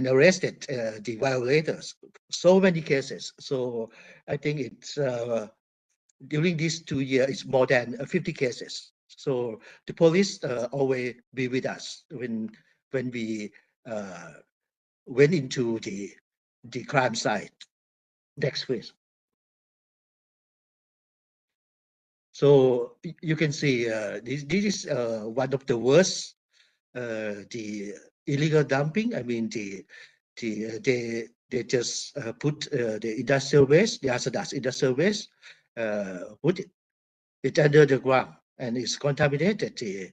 arrested the violators. So many cases. So I think it's during these 2 years, it's more than 50 cases. So the police always be with us when we went into the crime site. Next, please. So you can see this is one of the worst, the illegal dumping. I mean, they just put the industrial waste, the hazardous industrial waste, put it under the ground, and it's contaminated the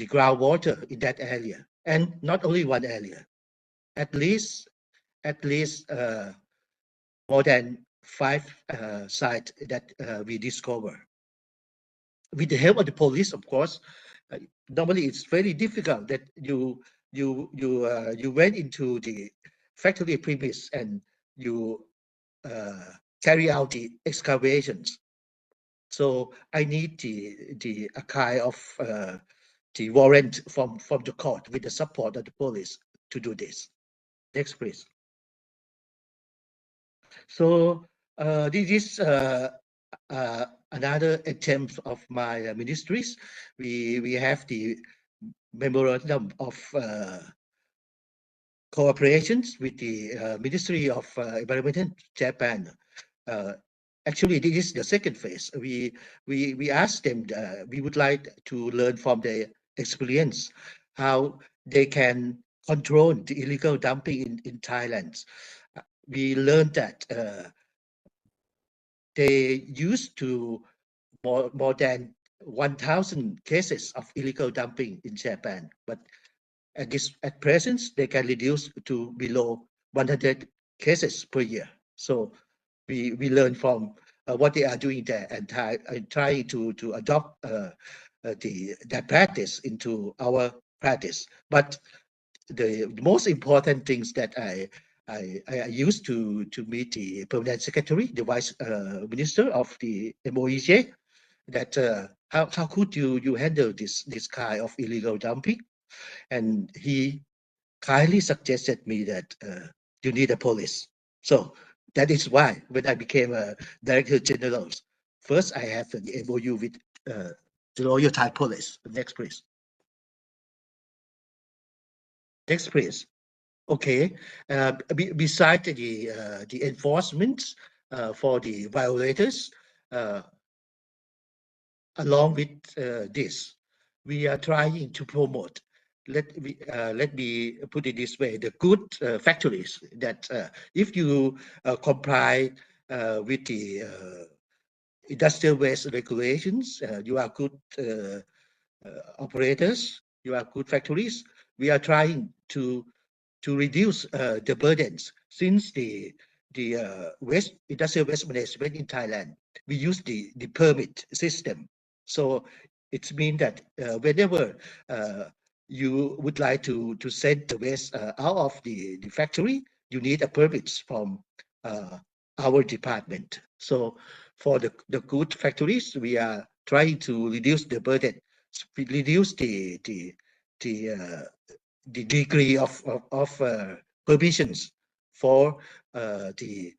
groundwater in that area, and not only one area, at least more than 5 sites that we discover. With the help of the police, of course. Normally it's very difficult that you went into the factory premise and you carry out the excavations. So I need the a kind of the warrant from the court with the support of the police to do this. Next, please. So this is another attempt of my ministries. We have the memorandum of cooperations with the Ministry of Environment in Japan. Actually, this is the second phase. We asked them, we would like to learn from their experience how they can control the illegal dumping in Thailand. We learned that they used to more than 1,000 cases of illegal dumping in Japan, but at present they can reduce to below 100 cases per year. So we learn from what they are doing there and trying to adopt that practice into our practice. But the most important things that I used to meet the permanent secretary, the vice minister of the MOEJ, that how could you handle this kind of illegal dumping? And he kindly suggested me that you need a police. So that is why when I became a director general, first I have the MOU with the Royal Thai Police. Next, please. Next, please. Okay. Besides the enforcement for the violators, along with this, we are trying to promote let me put it this way: the good factories that if you comply with the industrial waste regulations, you are good operators, you are good factories. We are trying to reduce the burdens, since the industrial waste management in Thailand, we use the permit system. So it means that whenever you would like to send the waste out of the factory, you need a permit from our department. So for the good factories, we are trying to reduce the burden, reduce the degree of permissions for the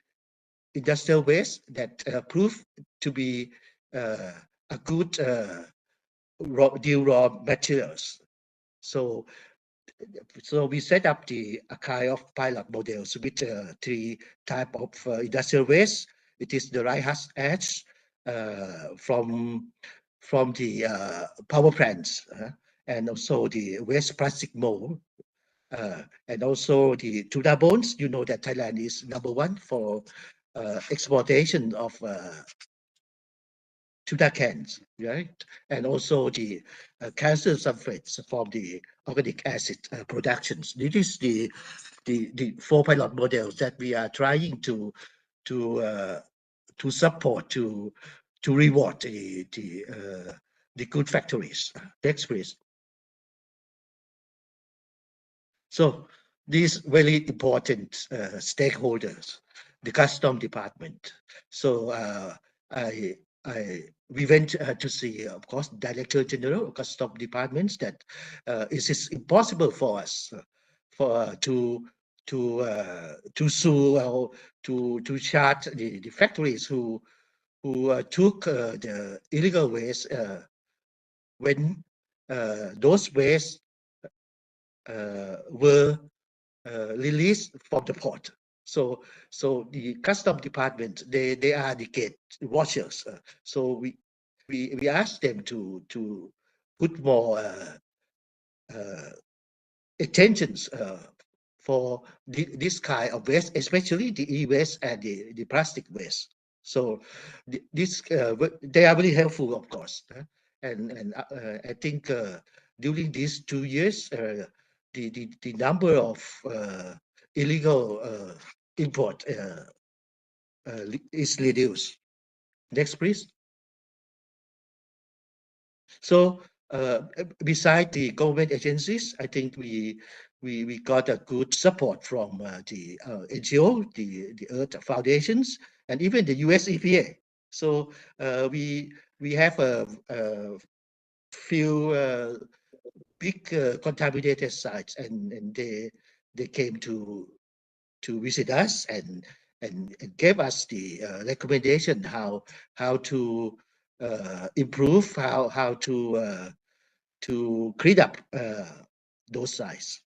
industrial waste that prove to be a good raw materials. So we set up a kind of pilot models with 3 type of industrial waste. It is the dry husk ash from the power plants, and also the waste plastic mold, and also the tuna bones. You know that Thailand is #1 for exportation of tuna cans, right? And also the calcium sulfates from the organic acid productions. This is the 4 pilot models that we are trying to support, to reward the good factories. Next, please. So these very important stakeholders, the custom department. So we went to see, of course, Director General of Custom Departments, that it is impossible for us to sue or to charge the factories who took the illegal waste when those waste were released from the port. So the custom department, they are the gate watchers. So we asked them to put more attentions for this kind of waste, especially the e-waste and the plastic waste. So this they are very helpful, of course, and I think during these 2 years, the number of illegal import is reduced. Next, please. So beside the government agencies, I think we got a good support from the NGO, the Earth Foundations, and even the US EPA. So we have a few big contaminated sites, and they came to visit us and gave us the recommendation how to improve, how to clean up those sites.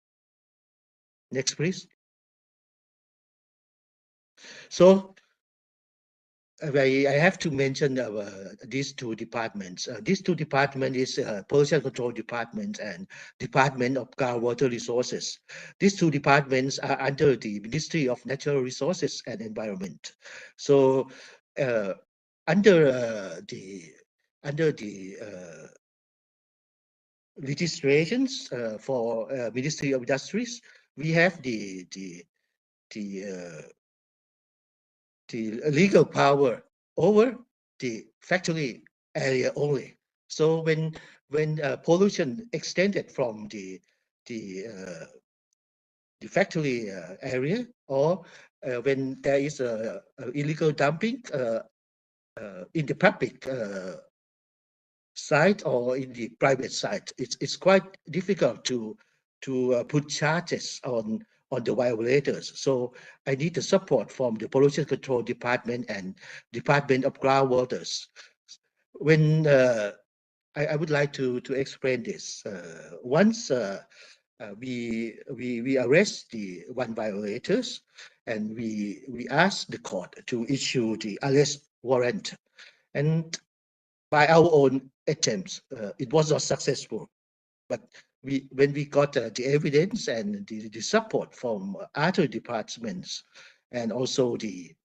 Next, please. So I have to mention these 2 departments. These 2 departments is Pollution Control Department and Department of Groundwater Resources. These 2 departments are under the Ministry of Natural Resources and Environment. So under the legislations for Ministry of Industries, we have the legal power over the factory area only. So when pollution extended from the factory area, or when there is a illegal dumping in the public site or in the private site, it's quite difficult to put charges on the violators. So I need the support from the Pollution Control Department and Department of Groundwaters. When I would like to explain this. Once we arrest the 1 violators, and we ask the court to issue the arrest warrant, and by our own attempts, it was not successful. But when we got the evidence and the support from other departments and also the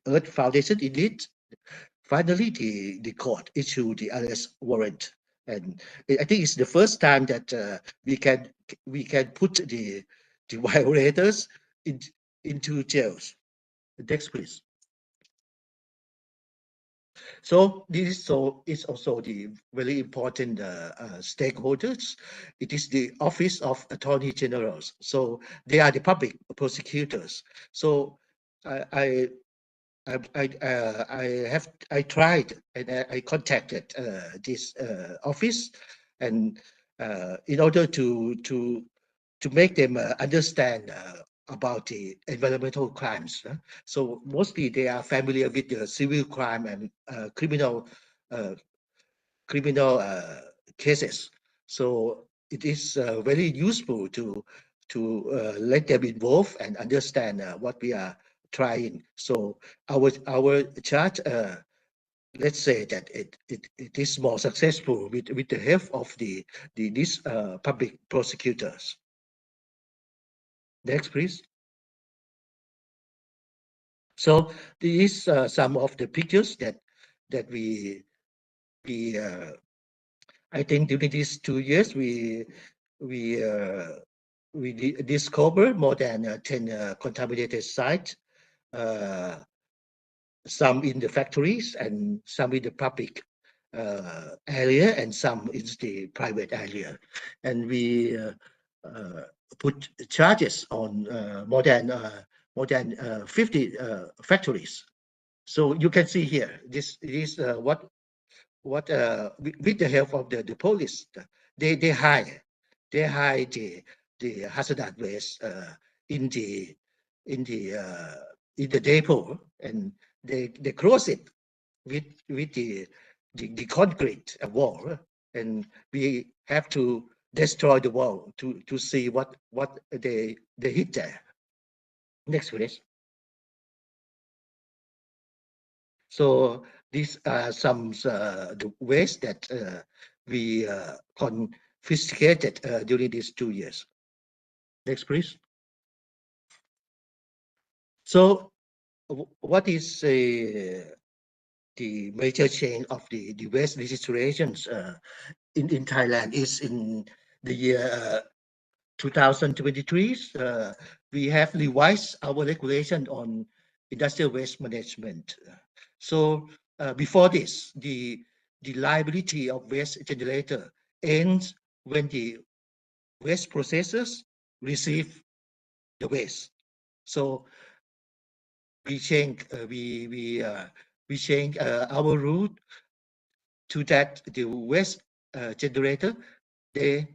Earth Foundation in it, finally the court issued the arrest warrant. And I think it's the first time that we can put the violators into jails. Next, please. So this is also the very important stakeholders. It is the Office of Attorney Generals. So they are the public prosecutors. So I tried and I contacted this office, and in order to make them understand about the environmental crimes. So mostly they are familiar with the civil crime and criminal uh, cases. So it is very useful to let them involve and understand what we are trying. So our charge, let's say that it is more successful with the help of these public prosecutors. Next, please. So these are some of the pictures that we I think during these 2 years we discovered more than 10 contaminated sites, some in the factories and some in the public area and some in the private area, and we put charges on more than 50 factories. So you can see here, this is what with the help of the police, they hide the hazardous waste in the in the uh, in the depot, and they close it with the concrete wall, and we have to destroy the wall to see what they hit there. Next, please. So these are some the waste that we confiscated during these 2 years. Next, please. So what is the major change of the waste legislations in Thailand is in the year 2023, we have revised our regulation on industrial waste management. So before this, the liability of waste generator ends when the waste processors receive the waste. So we change we change our rule to that the waste generator, they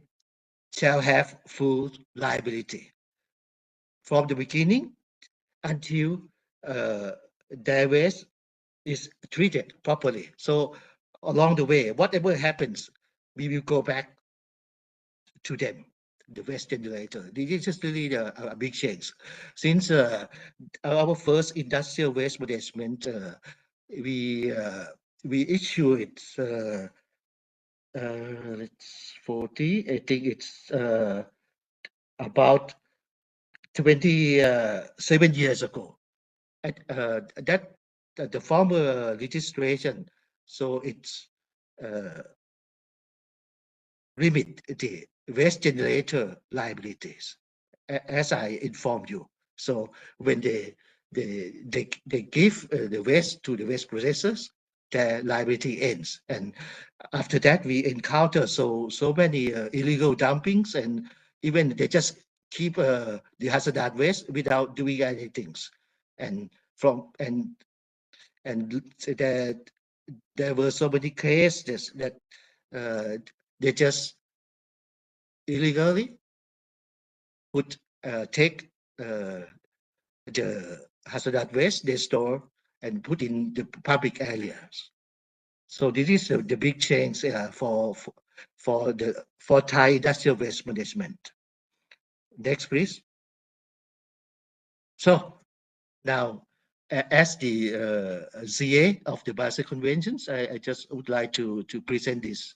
shall have full liability from the beginning until their waste is treated properly. So along the way, whatever happens, we will go back to them, the waste generator. This is just really a big change. Since our first industrial waste management, we issue it. It's 40. I think it's about 27 years ago. That the former registration, so it's limit the waste generator liabilities, as I informed you. So when they give the waste to the waste processors, their liability ends. And after that, we encounter so many illegal dumpings, and even they just keep the hazardous waste without doing anything. And there were so many cases that they just illegally would take the hazardous waste they store and put in the public areas. So this is the big change for Thai industrial waste management. Next, please. So now, as the ZA of the Basel Conventions, I just would like to present these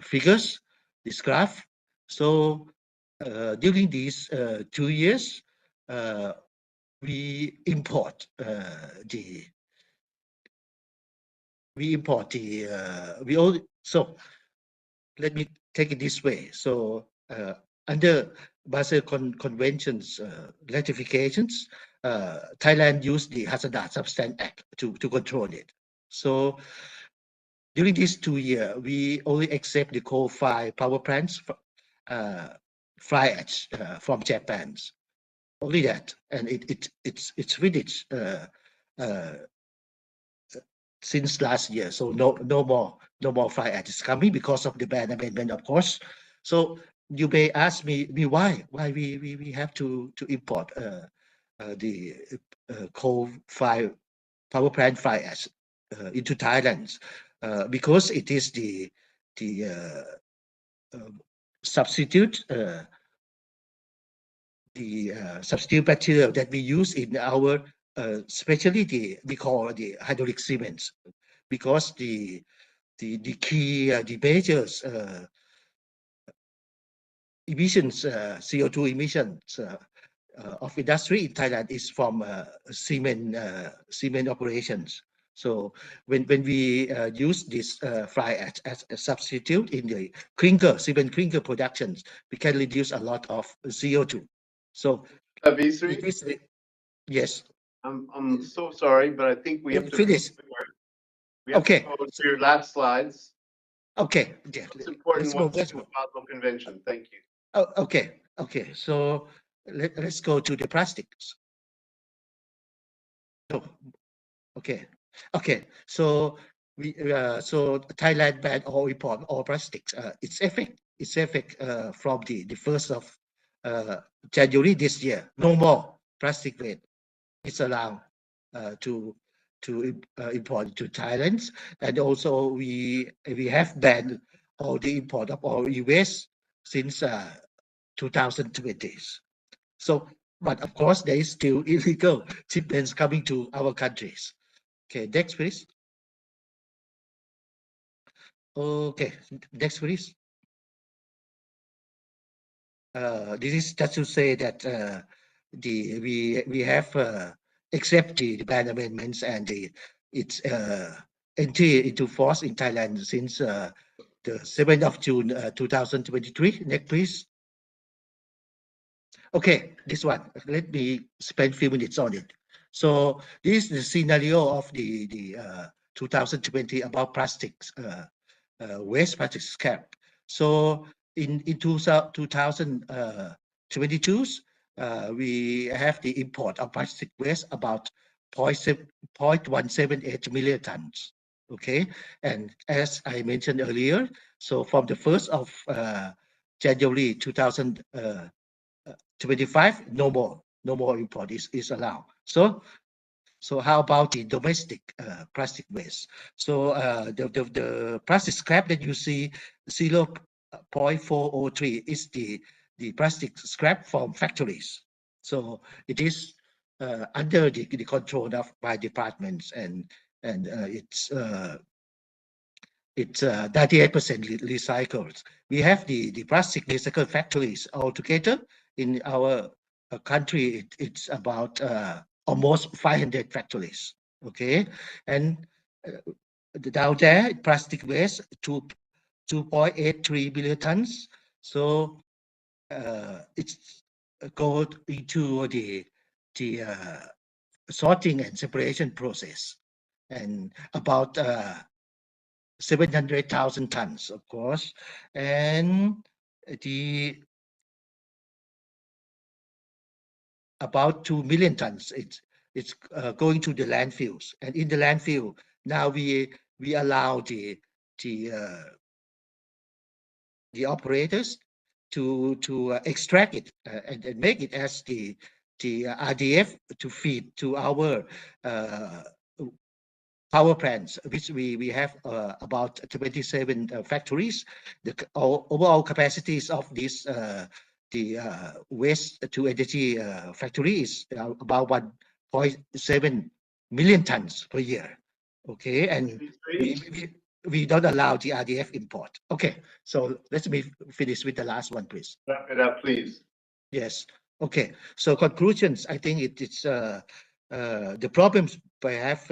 figures. this graph. So during these 2 years, we import the so let me take it this way. So under Basel Convention's ratifications, Thailand used the Hazardous Substance Act to control it. So during these 2 years, we only accept the coal-fired power plants, fly ash from Japan. Only that, and it's finished since last year. So no more fly ash is coming because of the ban amendment, of course. So you may ask me why we have to import the coal-fired power plant fly ash into Thailand, because it is the substitute substitute material that we use in our specialty we call the hydraulic cements, because the key the major emissions CO2 emissions of industry in Thailand is from cement operations. So when we use this fly ash as a substitute in the cement clinker productions, we can reduce a lot of CO2. So Visri, yes. I'm so sorry, but I think we have to Finish. we have Okay. to go to your last slides. Okay. Yeah. It's important Let's what's go. in the Basel Convention. Thank you. Oh, okay. Okay. So let's go to the plastics. Oh, okay. Okay. So so Thailand banned all import all plastics. Its effect from the 1st of January this year. No more plastic waste. It's allowed to import to Thailand, and also we have banned all the import of all e-waste since 2020. So, but of course, there is still illegal shipments coming to our countries. Okay, next please. Okay, next please. This is just to say that we have accept the ban amendments and its entry into force in Thailand since the 7th of June 2023. Next, please. Okay, this one. Let me spend a few minutes on it. So this is the scenario of the 2020 about plastics waste, plastic scrap. So in 2022, we have the import of plastic waste about 0.178 million tons. Okay, and as I mentioned earlier, so from the 1st of January 2025, no more import is allowed. So how about the domestic plastic waste? So the plastic scrap that you see 0.403 is the plastic scrap from factories. So it is under the control of by departments, and it's 98% recycled. We have the plastic recycle factories altogether in our country. It's about almost 500 factories. Okay, and down there plastic waste 2.83 billion tons. So it's go into the sorting and separation process, and about 700,000 tons, of course, and the about 2 million tons. It's going to the landfills, and in the landfill now we allow the operators to extract it and make it as the RDF to feed to our power plants, which we have about 27 factories. The overall capacities of this the waste to energy factory is about 1.7 million tons per year. Okay, and we don't allow the RDF import. Okay, so let me finish with the last one, please. Wrap it up, please. Yes. Okay. So conclusions. I think it's the problems perhaps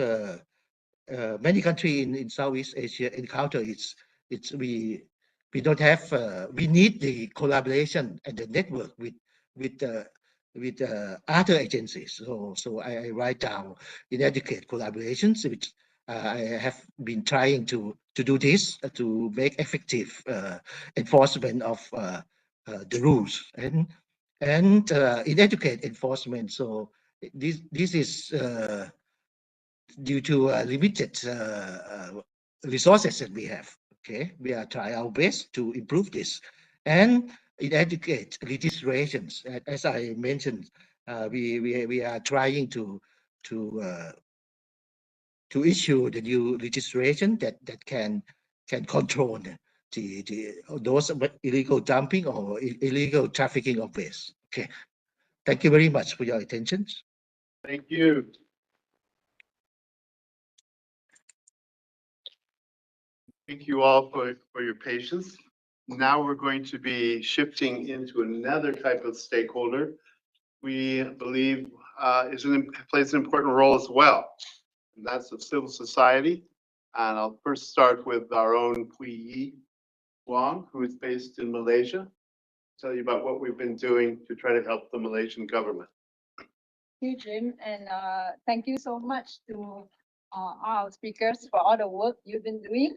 many countries in Southeast Asia encounter. It's we don't have we need the collaboration and the network with with other agencies. So I write down inadequate collaborations, which I have been trying to do this to make effective enforcement of the rules and inadequate enforcement. So this is due to limited resources that we have. Okay, we are trying our best to improve this, and inadequate legislations. As I mentioned, we are trying to issue the new legislation that can control the those illegal dumping or illegal trafficking of waste. Okay, thank you very much for your attention. Thank you. Thank you all for your patience. Now we're going to be shifting into another type of stakeholder we believe plays an important role as well. And that's the civil society. And I'll first start with our own Pui Yi Wong, who is based in Malaysia. Tell you about what we've been doing to try to help the Malaysian government. Thank you, Jim, and thank you so much to our speakers for all the work you've been doing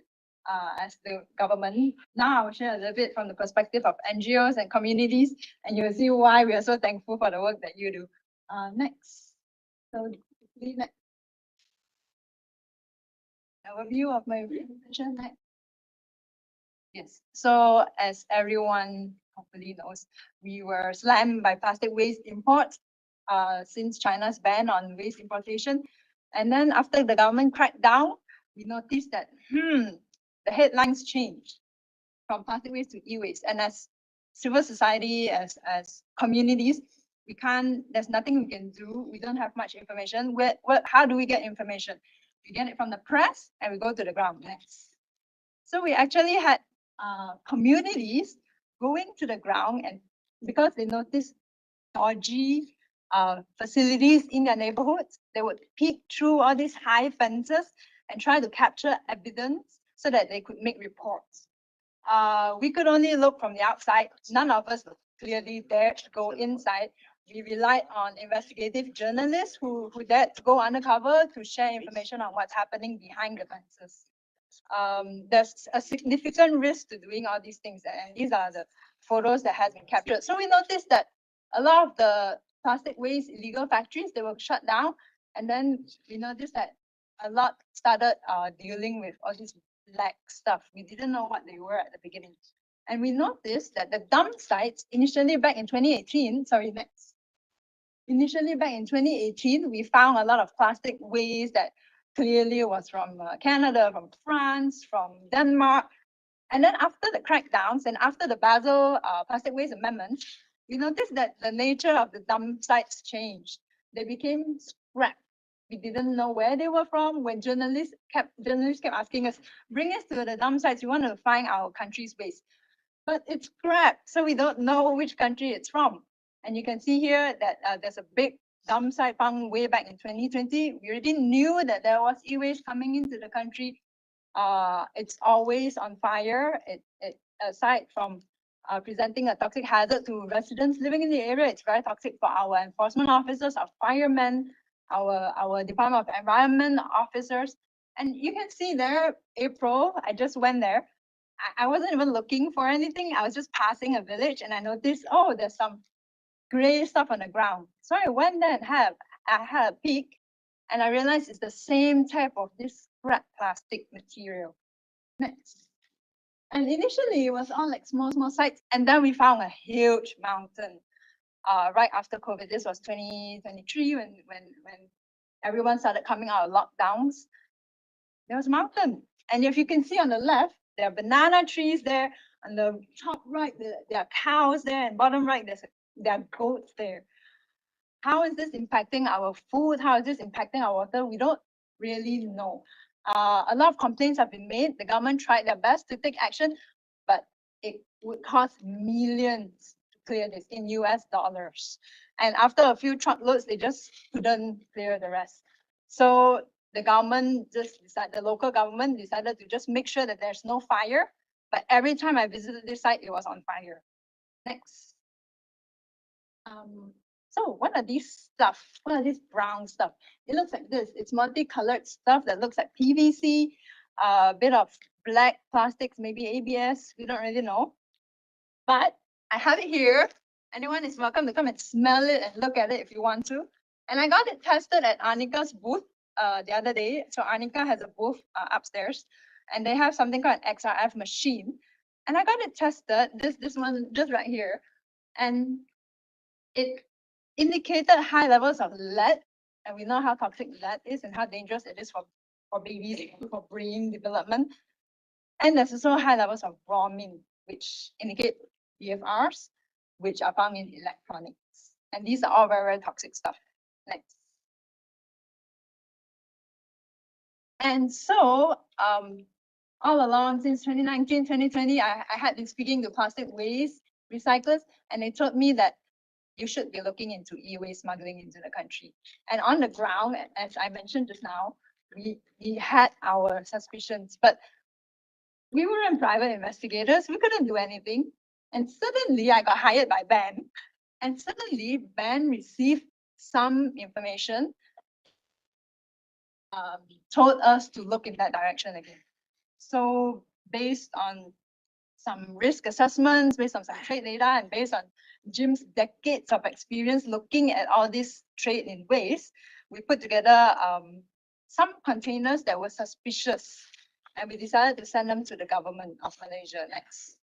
as the government. Now I'll share a little bit from the perspective of NGOs and communities, and you'll see why we are so thankful for the work that you do. Next. So, next. Overview of my presentation next. Yes, so as everyone hopefully knows, we were slammed by plastic waste imports since China's ban on waste importation. And then after the government cracked down, we noticed that, the headlines changed from plastic waste to e-waste. And as civil society, as communities, there's nothing we can do. We don't have much information. How do we get information? We get it from the press and we go to the ground next. So we actually had communities going to the ground, and because they noticed dodgy facilities in their neighborhoods, they would peek through all these high fences and try to capture evidence so that they could make reports. We could only look from the outside. None of us clearly dared to go inside. We relied on investigative journalists who dared to go undercover to share information on what's happening behind the fences. There's a significant risk to doing all these things, and these are the photos that has been captured. So we noticed that a lot of the plastic waste illegal factories, they were shut down, and then we noticed that a lot started dealing with all this black stuff. We didn't know what they were at the beginning. And we noticed that the dump sites initially back in 2018, Initially back in 2018, we found a lot of plastic waste that clearly was from Canada, from France, from Denmark. And then after the crackdowns and after the Basel plastic waste amendments, we noticed that the nature of the dump sites changed. They became scrap. We didn't know where they were from. When journalists kept asking us, bring us to the dump sites, we want to find our country's waste. But it's scrap, so we don't know which country it's from. And you can see here that there's a big dump site found way back in 2020. We already knew that there was e-waste coming into the country. It's always on fire. Aside from presenting a toxic hazard to residents living in the area, it's very toxic for our enforcement officers, our firemen, our Department of Environment officers. And you can see there, April, I just went there. I wasn't even looking for anything. I was just passing a village and I noticed, oh, there's some gray stuff on the ground. So I went there and I had a peek, and I realized it's the same type of this scrap plastic material. Next. And initially it was all like small sites, and then we found a huge mountain right after COVID. This was 2023 when everyone started coming out of lockdowns. There was a mountain, and if you can see on the left, there are banana trees there. On the top right, there are cows there, and bottom right, there are goats there. How is this impacting our food? How is this impacting our water? We don't really know. A lot of complaints have been made. The government tried their best to take action, but it would cost millions to clear this in US dollars. And after a few truckloads, they just couldn't clear the rest. So the government just decided, the local government decided to just make sure that there's no fire. But every time I visited this site, it was on fire. Next. So what are these stuff? What are these brown stuff? It looks like this. It's multicolored stuff that looks like PVC, a bit of black plastics, maybe ABS. We don't really know. But I have it here. Anyone is welcome to come and smell it and look at it if you want to. And I got it tested at Arnica's booth the other day. So Arnica has a booth upstairs, and they have something called an XRF machine. And I got it tested, this one just right here. And it indicated high levels of lead, and we know how toxic lead is and how dangerous it is for babies, for brain development. And there's also high levels of bromine, which indicate BFRs, which are found in electronics. And these are all very, very toxic stuff. Next. And so all along since 2019, 2020, I had been speaking to plastic waste recyclers, and they told me that you should be looking into e-waste smuggling into the country. And on the ground, as I mentioned just now, we had our suspicions, but we were private investigators. We couldn't do anything. And suddenly I got hired by Ben. And suddenly Ben received some information, told us to look in that direction again. So based on some risk assessments, based on some trade data, and based on Jim's decades of experience looking at all this trade in waste, we put together some containers that were suspicious, and we decided to send them to the government of Malaysia next.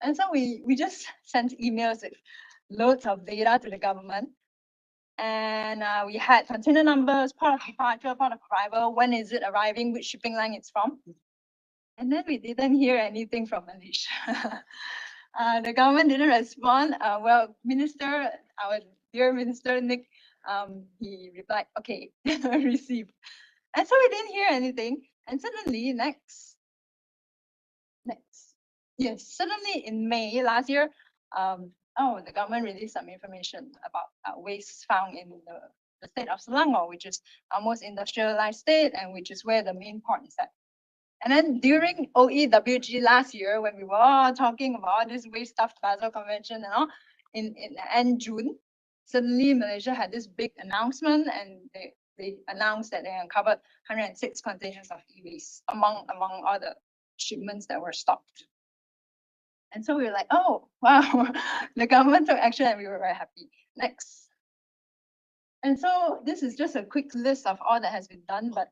And so we just sent emails with loads of data to the government. And we had container numbers, port of departure, port of arrival, when is it arriving, which shipping line it's from. And then we didn't hear anything from Malaysia. The government didn't respond. Well, our dear Minister Nick, he replied, okay, received. And so we didn't hear anything. And suddenly, yes, suddenly in May last year, the government released some information about waste found in the state of Selangor, which is our most industrialized state and which is where the main port is at. And then during OEWG last year, when we were all talking about all this waste stuff, Basel Convention and all, in end June, suddenly Malaysia had this big announcement, and they announced that they uncovered 106 containers of e-waste among all the shipments that were stopped. And so we were like, oh, wow, the government took action and we were very happy. Next. And so this is just a quick list of all that has been done, but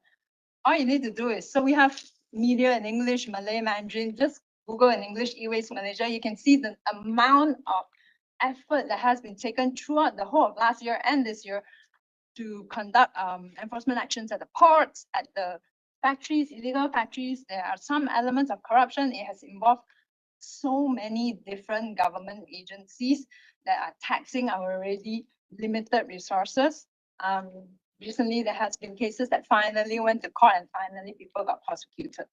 all you need to do is, so we have media in English, Malay, Mandarin, just Google in English, e-waste Malaysia. You can see the amount of effort that has been taken throughout the whole of last year and this year to conduct enforcement actions at the ports, at the factories, illegal factories. There are some elements of corruption. It has involved so many different government agencies that are taxing our already limited resources. Recently, there has been cases that finally went to court and finally people got prosecuted.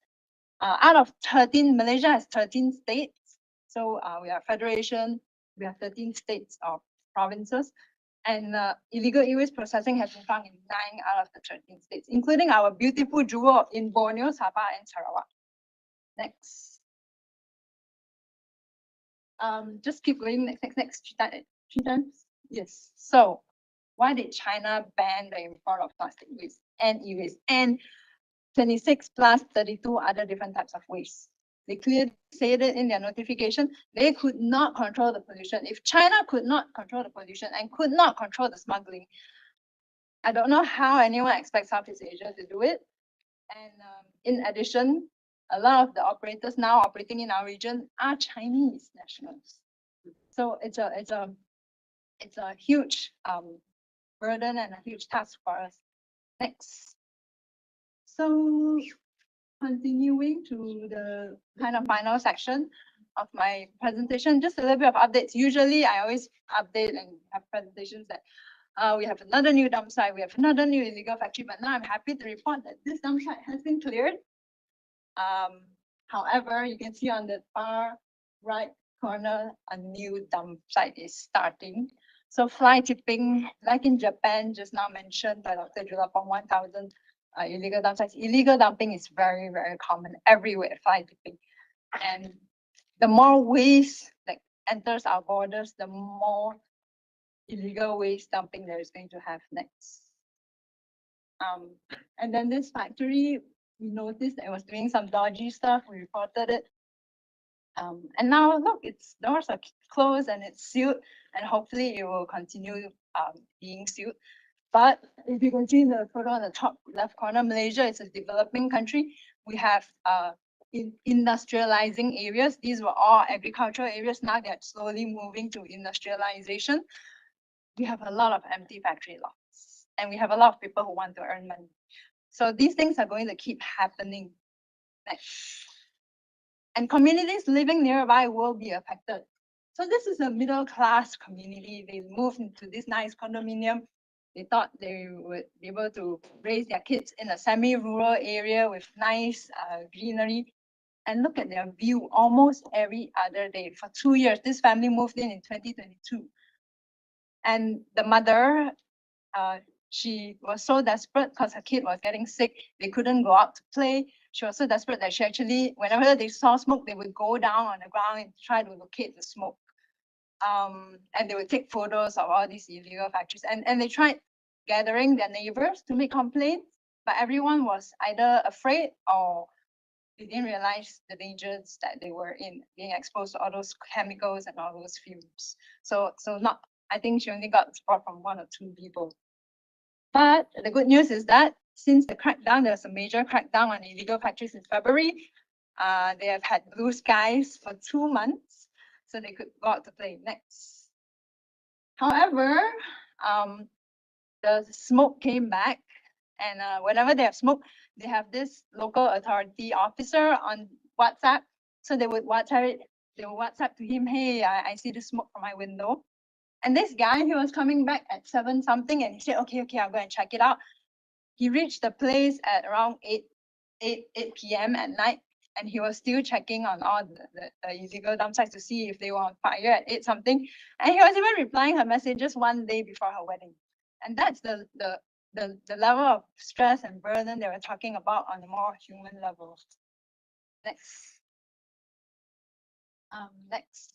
Out of 13, Malaysia has 13 states. So we are federation, we have 13 states or provinces. And illegal e-waste processing has been found in 9 out of the 13 states, including our beautiful jewel in Borneo, Sabah, and Sarawak. Next. Just keep going, next, 3 times. Yes. So why did China ban the import of plastic waste and e-waste and 26 plus 32 other different types of waste? They clearly said it in their notification. They could not control the pollution. If China could not control the pollution and could not control the smuggling, I don't know how anyone expects Southeast Asia to do it. And in addition, a lot of the operators now operating in our region are Chinese nationals. So it's a huge burden and a huge task for us. Next. So continuing to the kind of final section of my presentation, just a little bit of updates. Usually I always update and have presentations that We have another new dump site. We have another new illegal factory. But now I'm happy to report that this dump site has been cleared. However, you can see on the far right corner, a new dump site is starting. So fly tipping, like in Japan, just now mentioned by Dr. Julapong, 1,000 illegal dump sites. Illegal dumping is very, very common everywhere, fly tipping. And the more waste that enters our borders, the more illegal waste dumping there is going to have next. And then this factory, we noticed that it was doing some dodgy stuff. We reported it. And now look, its doors are closed and it's sealed, and hopefully it will continue being sealed. But if you can see the photo on the top left corner, Malaysia is a developing country. We have industrializing areas. These were all agricultural areas. Now they're slowly moving to industrialization. We have a lot of empty factory lots, and we have a lot of people who want to earn money. So these things are going to keep happening. And communities living nearby will be affected. So this is a middle class community. They moved into this nice condominium. They thought they would be able to raise their kids in a semi-rural area with nice greenery. And look at their view almost every other day. For 2 years, this family moved in 2022. And the mother, she was so desperate because her kid was getting sick. They couldn't go out to play. She was so desperate that she actually, whenever they saw smoke, they would go down on the ground and try to locate the smoke. And they would take photos of all these illegal factories. And they tried gathering their neighbors to make complaints, but everyone was either afraid or they didn't realize the dangers that they were in, being exposed to all those chemicals and all those fumes. So not, I think she only got support from 1 or 2 people. But the good news is that since the crackdown, there's a major crackdown on illegal factories in February. They have had blue skies for 2 months, so they could go out to play next. However, the smoke came back, and whenever they have smoke, they have this local authority officer on WhatsApp. So they would WhatsApp to him, hey, I see the smoke from my window. And this guy, he was coming back at 7 something, and he said, okay, I'll go and check it out. He reached the place at around 8 p.m. at night, and he was still checking on all the illegal dump sites to see if they were on fire at 8 something. And he was even replying her messages 1 day before her wedding. And that's the level of stress and burden they were talking about on a more human level. Next. Next.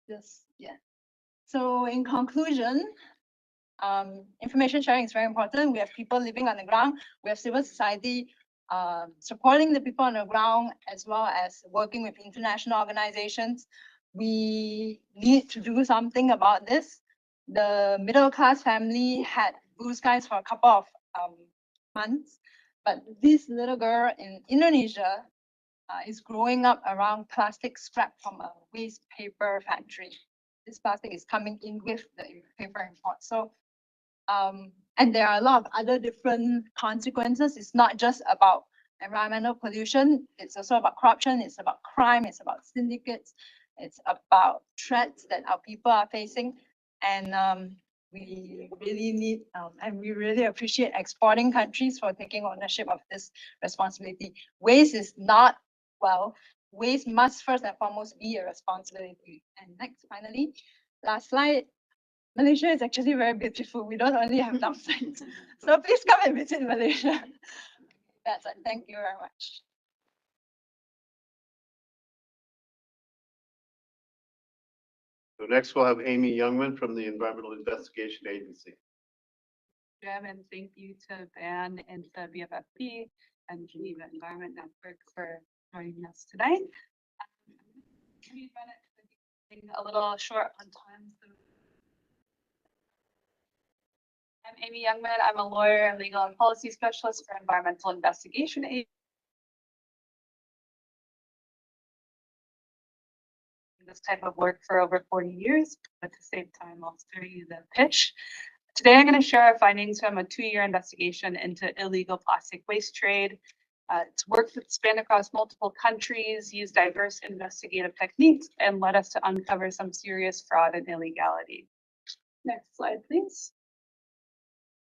This, yeah. So in conclusion, information sharing is very important. We have people living on the ground. We have civil society supporting the people on the ground, as well as working with international organizations. We need to do something about this. The middle class family had blue skies for a couple of months, but this little girl in Indonesia is growing up around plastic scrap from a waste paper factory. This plastic is coming in with the paper import. So, and there are a lot of other different consequences. It's not just about environmental pollution. It's also about corruption. It's about crime. It's about syndicates. It's about threats that our people are facing. And we really need, and we really appreciate exporting countries for taking ownership of this responsibility. Waste is not, well, waste must first and foremost be a responsibility. And next, finally, last slide. Malaysia is actually very beautiful. We don't only have dump sites. So please come and visit Malaysia. That's it. Thank you very much. So next we'll have Amy Youngman from the Environmental Investigation Agency. Jim, and thank you to BAN and to BFFB and Geneva Environment Network for joining us today. A little short on time. So I'm Amy Youngman. I'm a lawyer, legal and policy specialist for Environmental Investigation Agency. This type of work for over 40 years, but at the same time, I'll spare you the pitch. Today, I'm going to share our findings from a 2-year investigation into illegal plastic waste trade. It's work that spanned across multiple countries, used diverse investigative techniques, and led us to uncover some serious fraud and illegality. Next slide, please.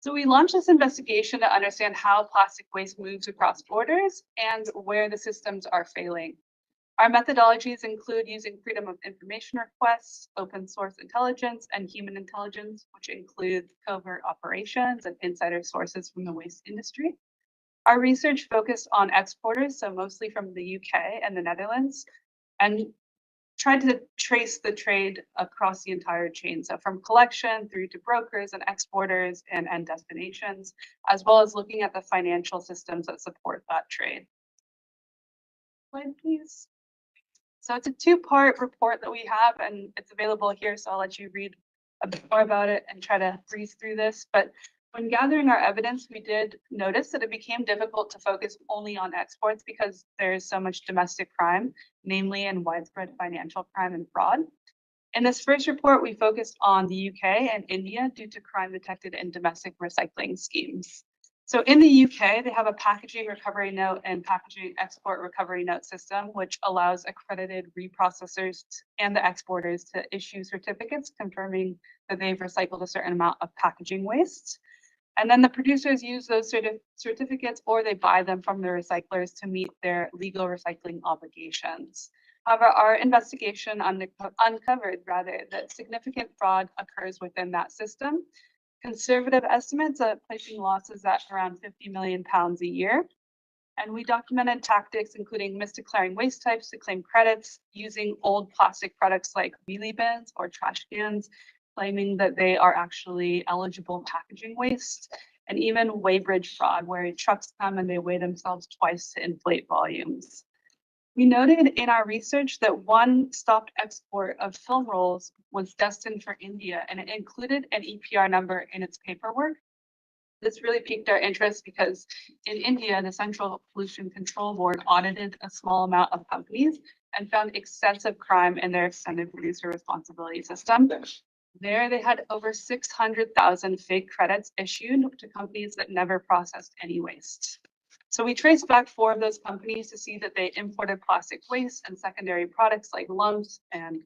So we launched this investigation to understand how plastic waste moves across borders and where the systems are failing. Our methodologies include using freedom of information requests, open source intelligence, and human intelligence, which include covert operations and insider sources from the waste industry. Our research focused on exporters, so mostly from the UK and the Netherlands, and tried to trace the trade across the entire chain. So from collection through to brokers and exporters and end destinations, as well as looking at the financial systems that support that trade. Slide, please. So it's a two-part report that we have, and it's available here. So I'll let you read a bit more about it and try to breeze through this. But when gathering our evidence, we did notice that it became difficult to focus only on exports because there's so much domestic crime, namely in widespread financial crime and fraud. In this first report, we focused on the UK and India due to crime detected in domestic recycling schemes. So in the UK, they have a packaging recovery note and packaging export recovery note system, which allows accredited reprocessors and the exporters to issue certificates confirming that they've recycled a certain amount of packaging waste. And then the producers use those certificates or they buy them from the recyclers to meet their legal recycling obligations. However, our investigation uncovered that significant fraud occurs within that system. Conservative estimates are placing losses at around £50 million a year. And we documented tactics including misdeclaring waste types to claim credits, using old plastic products like wheelie bins or trash cans, claiming that they are actually eligible packaging waste, and even weighbridge fraud, where trucks come and they weigh themselves twice to inflate volumes. We noted in our research that one stopped export of film rolls was destined for India, and it included an EPR number in its paperwork. This really piqued our interest because in India, the Central Pollution Control Board audited a small amount of companies and found extensive crime in their extended producer responsibility system. There, they had over 600,000 fake credits issued to companies that never processed any waste. So we traced back 4 of those companies to see that they imported plastic waste and secondary products like lumps and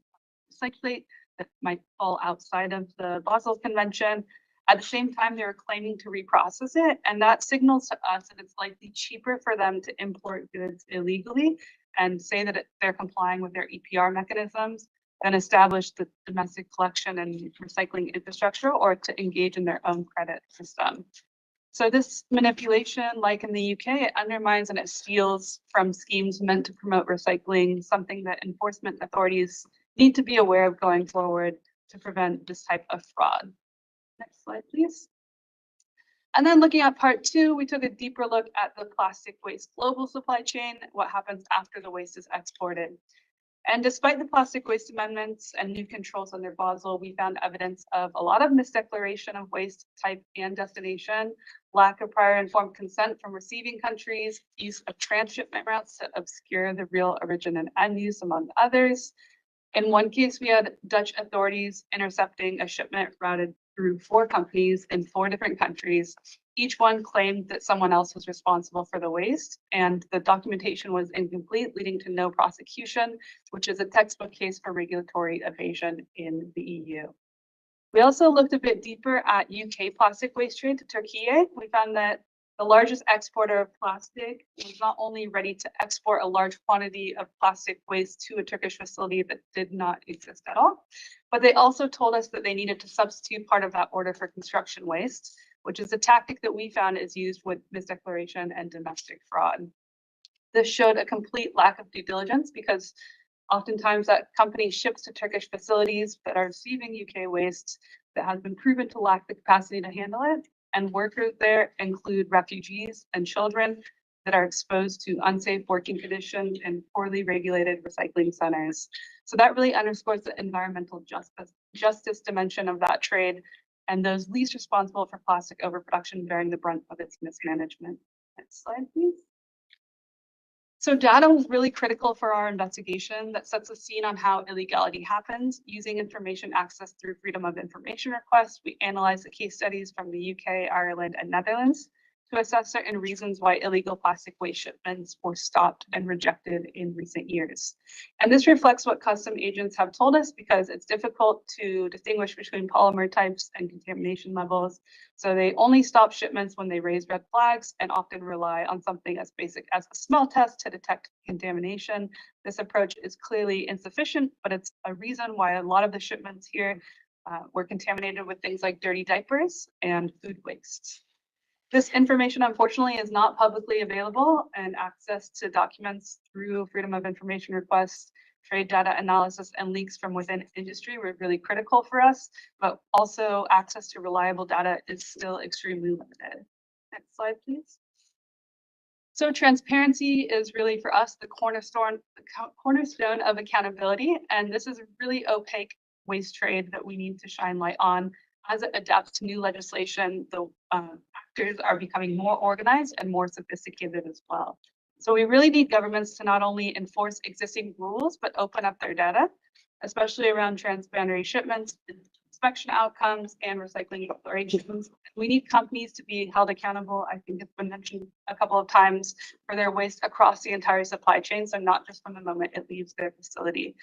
recyclate that might fall outside of the Basel Convention. At the same time, they were claiming to reprocess it, and that signals to us that it's likely cheaper for them to import goods illegally and say that they're complying with their EPR mechanisms than establish the domestic collection and recycling infrastructure or to engage in their own credit system. So this manipulation, like in the UK, it undermines and it steals from schemes meant to promote recycling, something that enforcement authorities need to be aware of going forward to prevent this type of fraud. Next slide, please. And then looking at part 2, we took a deeper look at the plastic waste global supply chain, what happens after the waste is exported. And despite the plastic waste amendments and new controls under Basel, we found evidence of a lot of misdeclaration of waste type and destination, lack of prior informed consent from receiving countries, use of transshipment routes to obscure the real origin and end use, among others. In one case, we had Dutch authorities intercepting a shipment routed through 4 companies in 4 different countries. Each one claimed that someone else was responsible for the waste, and the documentation was incomplete, leading to no prosecution, which is a textbook case for regulatory evasion in the EU. We also looked a bit deeper at UK plastic waste trade to Turkey. We found that the largest exporter of plastic was not only ready to export a large quantity of plastic waste to a Turkish facility that did not exist at all, but they also told us that they needed to substitute part of that order for construction waste, which is a tactic that we found is used with misdeclaration and domestic fraud. This showed a complete lack of due diligence because oftentimes that company ships to Turkish facilities that are receiving UK waste that has been proven to lack the capacity to handle it. And workers there include refugees and children that are exposed to unsafe working conditions and poorly regulated recycling centers. So that really underscores the environmental justice dimension of that trade and those least responsible for plastic overproduction bearing the brunt of its mismanagement. Next slide, please. So data was really critical for our investigation that sets a scene on how illegality happens. Using information accessed through freedom of information requests, we analyzed the case studies from the UK, Ireland, and Netherlands. to assess certain reasons why illegal plastic waste shipments were stopped and rejected in recent years. And this reflects what custom agents have told us because it's difficult to distinguish between polymer types and contamination levels. So they only stop shipments when they raise red flags and often rely on something as basic as a smell test to detect contamination. This approach is clearly insufficient, but it's a reason why a lot of the shipments here were contaminated with things like dirty diapers and food waste. This information, unfortunately, is not publicly available, and access to documents through Freedom of Information requests, trade data analysis, and leaks from within industry were really critical for us, but also access to reliable data is still extremely limited. Next slide, please. So transparency is really for us the cornerstone of accountability, and this is a really opaque waste trade that we need to shine light on. As it adapts to new legislation, the actors are becoming more organized and more sophisticated as well. So we really need governments to not only enforce existing rules, but open up their data, especially around transboundary shipments, inspection outcomes, and recycling declarations. We need companies to be held accountable. I think it's been mentioned a couple of times for their waste across the entire supply chain, so not just from the moment it leaves their facility.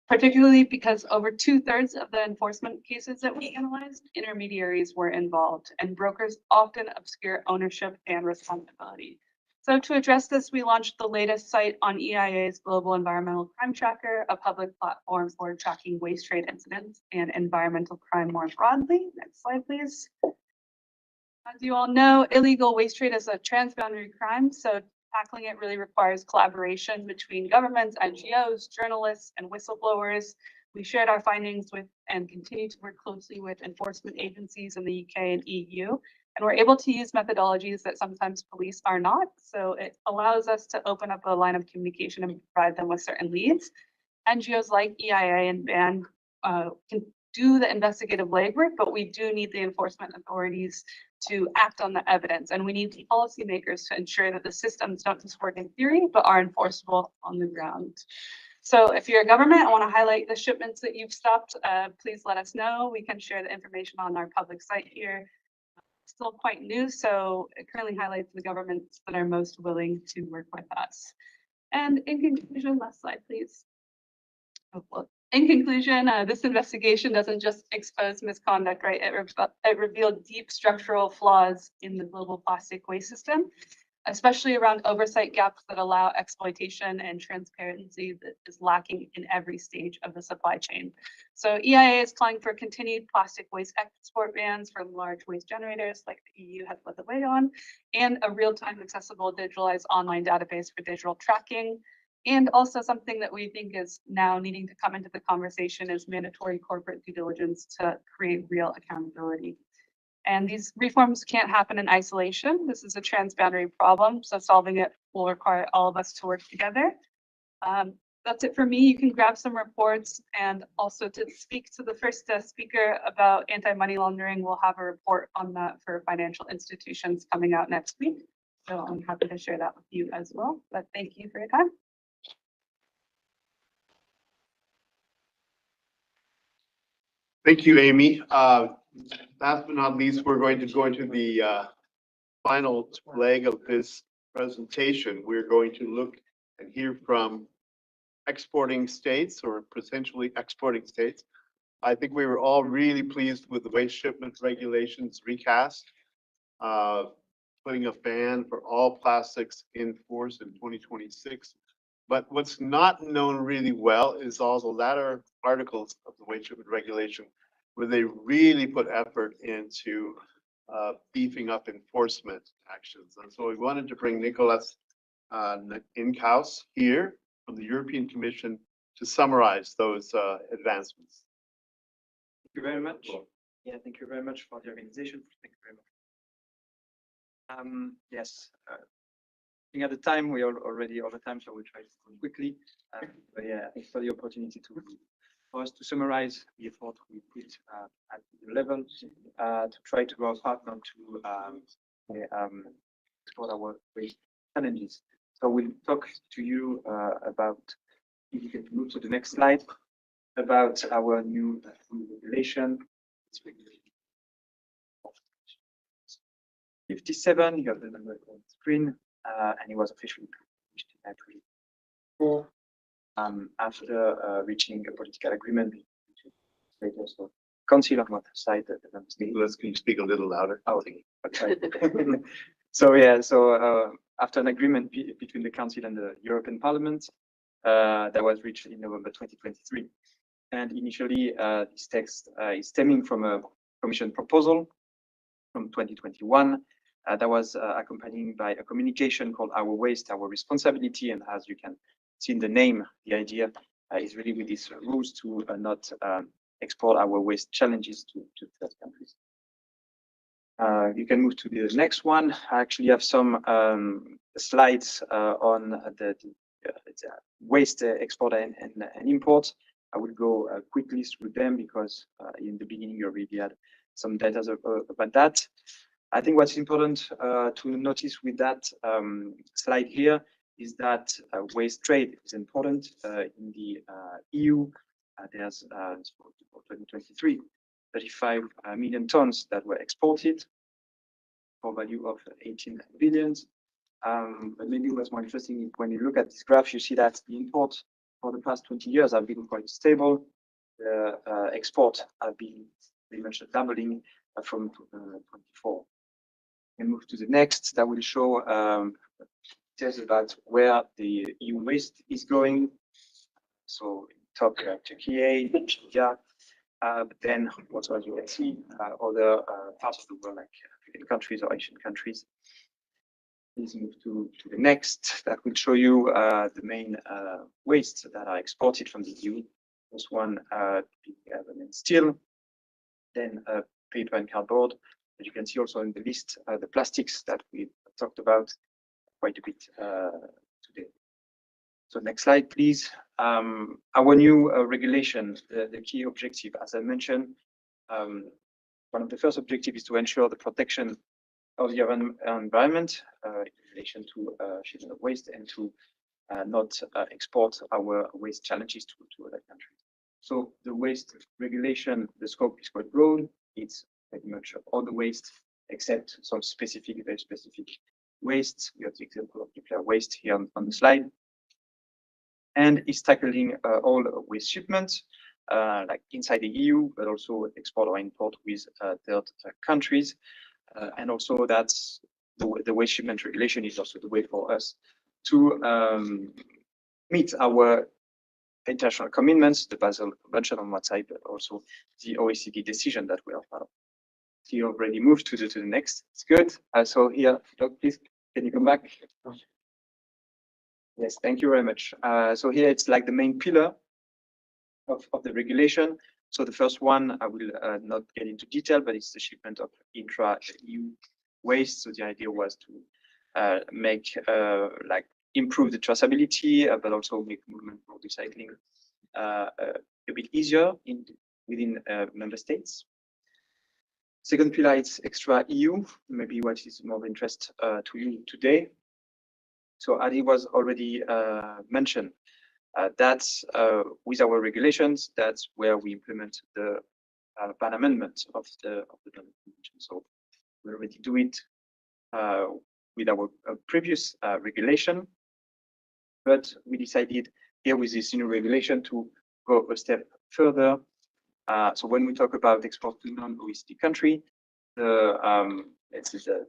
Particularly because over 2/3 of the enforcement cases that we analyzed, intermediaries were involved, and brokers often obscure ownership and responsibility. So to address this, we launched the latest site on EIA's Global Environmental Crime Tracker, a public platform for tracking waste trade incidents and environmental crime more broadly. Next slide, please. As you all know, illegal waste trade is a transboundary crime, so tackling it really requires collaboration between governments, NGOs, journalists, and whistleblowers. We shared our findings with and continue to work closely with enforcement agencies in the UK and EU, and we're able to use methodologies that sometimes police are not. So it allows us to open up a line of communication and provide them with certain leads. NGOs like EIA and BAN can do the investigative legwork, but we do need the enforcement authorities to act on the evidence, and we need policymakers to ensure that the systems don't just work in theory, but are enforceable on the ground. So if you're a government, I want to highlight the shipments that you've stopped. Please let us know. We can share the information on our public site here. It's still quite new, so it currently highlights the governments that are most willing to work with us. And in conclusion, last slide, please. Oh, well, in conclusion, this investigation doesn't just expose misconduct, right? It revealed deep structural flaws in the global plastic waste system, especially around oversight gaps that allow exploitation and transparency that is lacking in every stage of the supply chain. So EIA is calling for continued plastic waste export bans for large waste generators like the EU has led the way on, and a real-time accessible digitalized online database for digital tracking. And also something that we think is now needing to come into the conversation is mandatory corporate due diligence to create real accountability. And these reforms can't happen in isolation. This is a transboundary problem, so solving it will require all of us to work together. That's it for me. You can grab some reports, and also to speak to the first speaker about anti-money laundering, we'll have a report on that for financial institutions coming out next week. So I'm happy to share that with you as well, but thank you for your time. Thank you, Amy. Last but not least, we're going to go into the final leg of this presentation. We're going to look and hear from exporting states or potentially exporting states. I think we were all really pleased with the waste shipment regulations recast, putting a ban for all plastics in force in 2026. But what's not known really well is all the latter articles of the waste shipment regulation, where they really put effort into beefing up enforcement actions. And so we wanted to bring Nicholas Inkhouse here from the European Commission to summarize those advancements. Thank you very much. Yeah, thank you very much for the organization. Thank you very much. Yes, looking at the time, we are already over time, so we'll try to go quickly. But yeah, thanks for the opportunity for us to summarize the effort we put at the level to try to go our partner to explore our waste challenges. So we'll talk to you about, if you can move to the next slide, about our new regulation. 57. You have the number on the screen, and it was officially published in April 4 after reaching a political agreement between stakeholders of Council on one side, the member states. Nicholas, can you speak a little louder? Oh, okay. So yeah, so after an agreement between the Council and the European Parliament, that was reached in November 2023. And initially, this text is stemming from a Commission proposal from 2021 that was accompanied by a communication called Our Waste, Our Responsibility. And as you can see in the name, the idea is really with these rules to not export our waste challenges to third countries. You can move to the next one. I actually have some slides on the waste export and import. I will go quickly through them because in the beginning you already had some data about that. I think what's important to notice with that slide here is that waste trade is important in the EU. There's for 2023, 35 million tons that were exported for value of 18 billion. But maybe what's more interesting, when you look at this graph, you see that the import for the past 20 years have been quite stable. The export have been pretty much doubling from 24. And move to the next, that will show details about where the EU waste is going. So top Turkey, India, but then also as you can see, other parts of the world like African countries or Asian countries. Please move to the next. That will show you the main wastes that are exported from the EU. First one, steel, then paper and cardboard. As you can see also in the list, the plastics that we talked about quite a bit today. So next slide, please. Our new regulation, the key objective, as I mentioned, one of the first objectives is to ensure the protection of the environment in relation to shipment of waste and to not export our waste challenges to other countries. So the waste regulation, the scope is quite broad. It's pretty much all the waste except some specific, very specific wastes. We have the example of nuclear waste here on the slide. And it's tackling all waste shipments, like inside the EU, but also export or import with third countries. And also that's the waste shipment regulation is also the way for us to meet our international commitments, the Basel Convention on one side, but also the OECD decision that we are part of. So you already moved to the next. It's good. So here, Doc, please, can you come back? Yes, thank you very much. So here it's like the main pillar of the regulation. So the first one, I will not get into detail, but it's the shipment of intra-EU waste. So the idea was to make like improve the traceability, but also make movement for recycling a bit easier within member states. Second pillar is extra EU, maybe what is more of interest to you today. So as it was already mentioned, that's with our regulations, that's where we implement the ban amendment of the convention. So we already do it with our previous regulation, but we decided here with this new regulation to go a step further. So when we talk about export to non-OECD country, it's the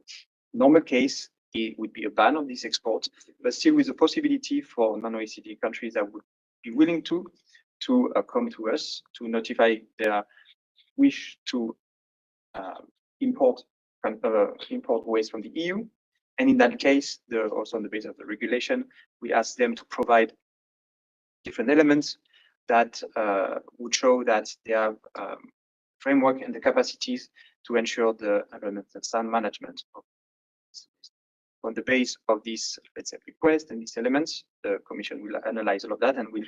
normal case, it would be a ban on this export, but still with the possibility for non-OECD countries that would be willing to come to us to notify their wish to import waste from the EU. And in that case, also on the basis of the regulation, we ask them to provide different elements that would show that they have framework and the capacities to ensure the environmental sound management of on the base of this, let's say, request and these elements. The Commission will analyze all of that and will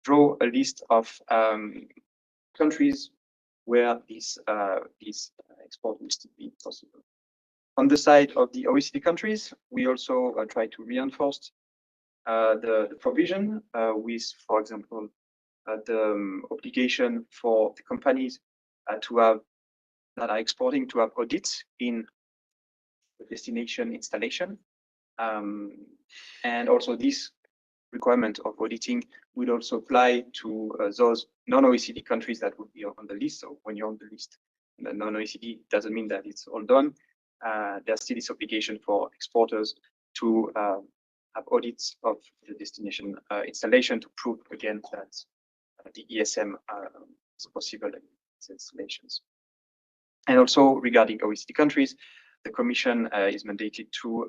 draw a list of countries where this export will still be possible. On the side of the OECD countries, we also try to reinforce the provision with, for example, the obligation for the companies to have that are exporting to have audits in destination installation. And also this requirement of auditing would also apply to those non-OECD countries that would be on the list. So when you're on the list, the non-OECD doesn't mean that it's all done. There's still this obligation for exporters to have audits of the destination installation to prove again that the ESM is possible in these installations. And also regarding OECD countries, the Commission is mandated to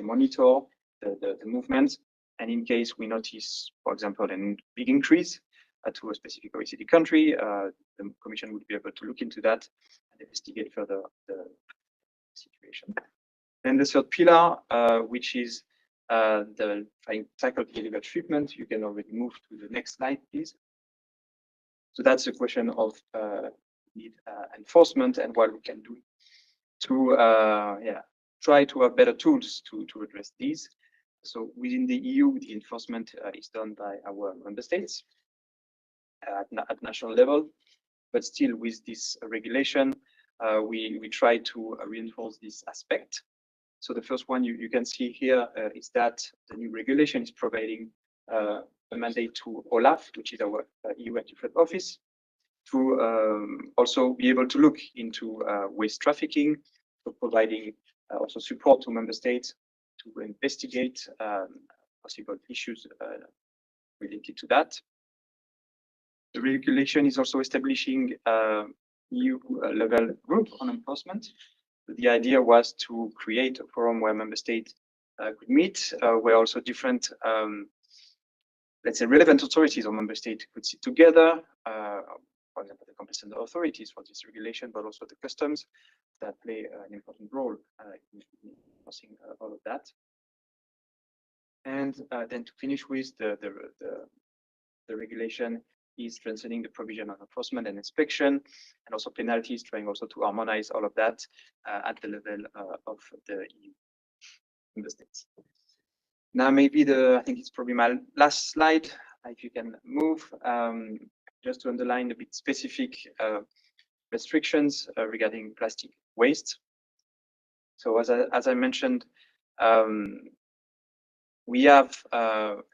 monitor the movement. And in case we notice, for example, a big increase to a specific OECD country, the Commission would be able to look into that and investigate further the situation. Then the third pillar, which is the trying to tackle illegal treatment. You can already move to the next slide, please. So that's a question of need enforcement and what we can do to try to have better tools to address these. So within the EU, the enforcement is done by our member states at national level, but still with this regulation, we try to reinforce this aspect. So the first one you can see here is that the new regulation is providing a mandate to OLAF, which is our EU anti-fraud office, to also be able to look into waste trafficking, so providing also support to member states to investigate possible issues related to that. The regulation is also establishing a EU level group on enforcement. The idea was to create a forum where member states could meet, where also different, let's say, relevant authorities or member states could sit together. For example, the competent authorities for this regulation, but also the customs that play an important role in enforcing all of that. And then to finish with the regulation is strengthening the provision of enforcement and inspection, and also penalties, trying also to harmonize all of that at the level of the EU member states. Now, maybe I think it's probably my last slide. If you can move, just to underline a bit specific restrictions regarding plastic waste. So as I mentioned, we have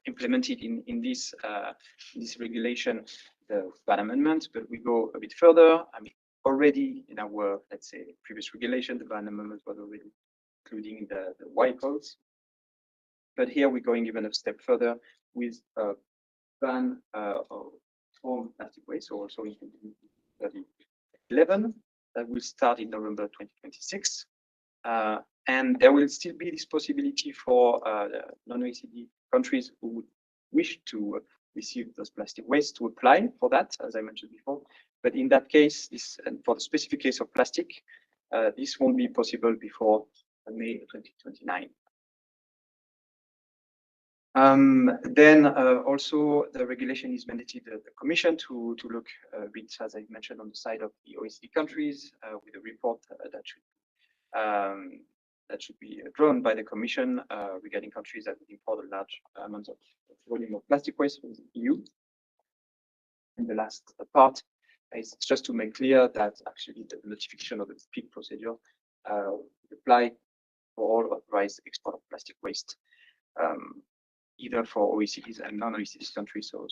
implemented in this regulation the ban amendment, but we go a bit further. I mean, already in our, let's say, previous regulation, the ban amendment was already including the white codes. But here we're going even a step further with a ban of all plastic waste, so also in 2011, that will start in November 2026. And there will still be this possibility for non-OECD countries who would wish to receive those plastic waste to apply for that, as I mentioned before. But in that case, and for the specific case of plastic, this won't be possible before May 2029. Then also the regulation is mandated the Commission to look a bit, as I mentioned, on the side of the OECD countries with a report that should be drawn by the Commission regarding countries that would import a large amount of volume of plastic waste from the EU. And the last part is just to make clear that actually the notification of the PIC procedure will apply for all authorized export of plastic waste, either for OECDs and non-OECD countries. So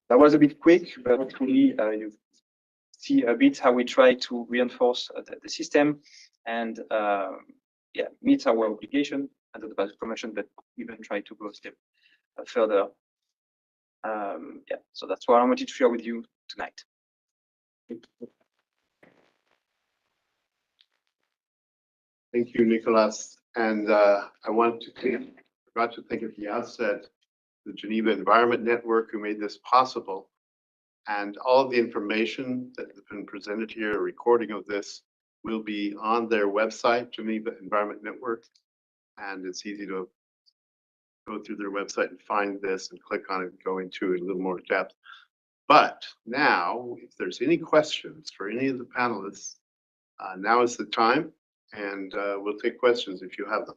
that was a bit quick, but hopefully you see a bit how we try to reinforce the system and meet our obligation under the Basel Convention, but even try to go a step further. So that's what I wanted to share with you tonight. Thank you, Nicolas. And I forgot to thank at the outset the Geneva Environment Network who made this possible. And all the information that has been presented here, a recording of this, will be on their website, Geneva Environment Network. And it's easy to go through their website and find this and click on it and go into it a little more depth. But now, if there's any questions for any of the panelists, now is the time, and we'll take questions if you have them.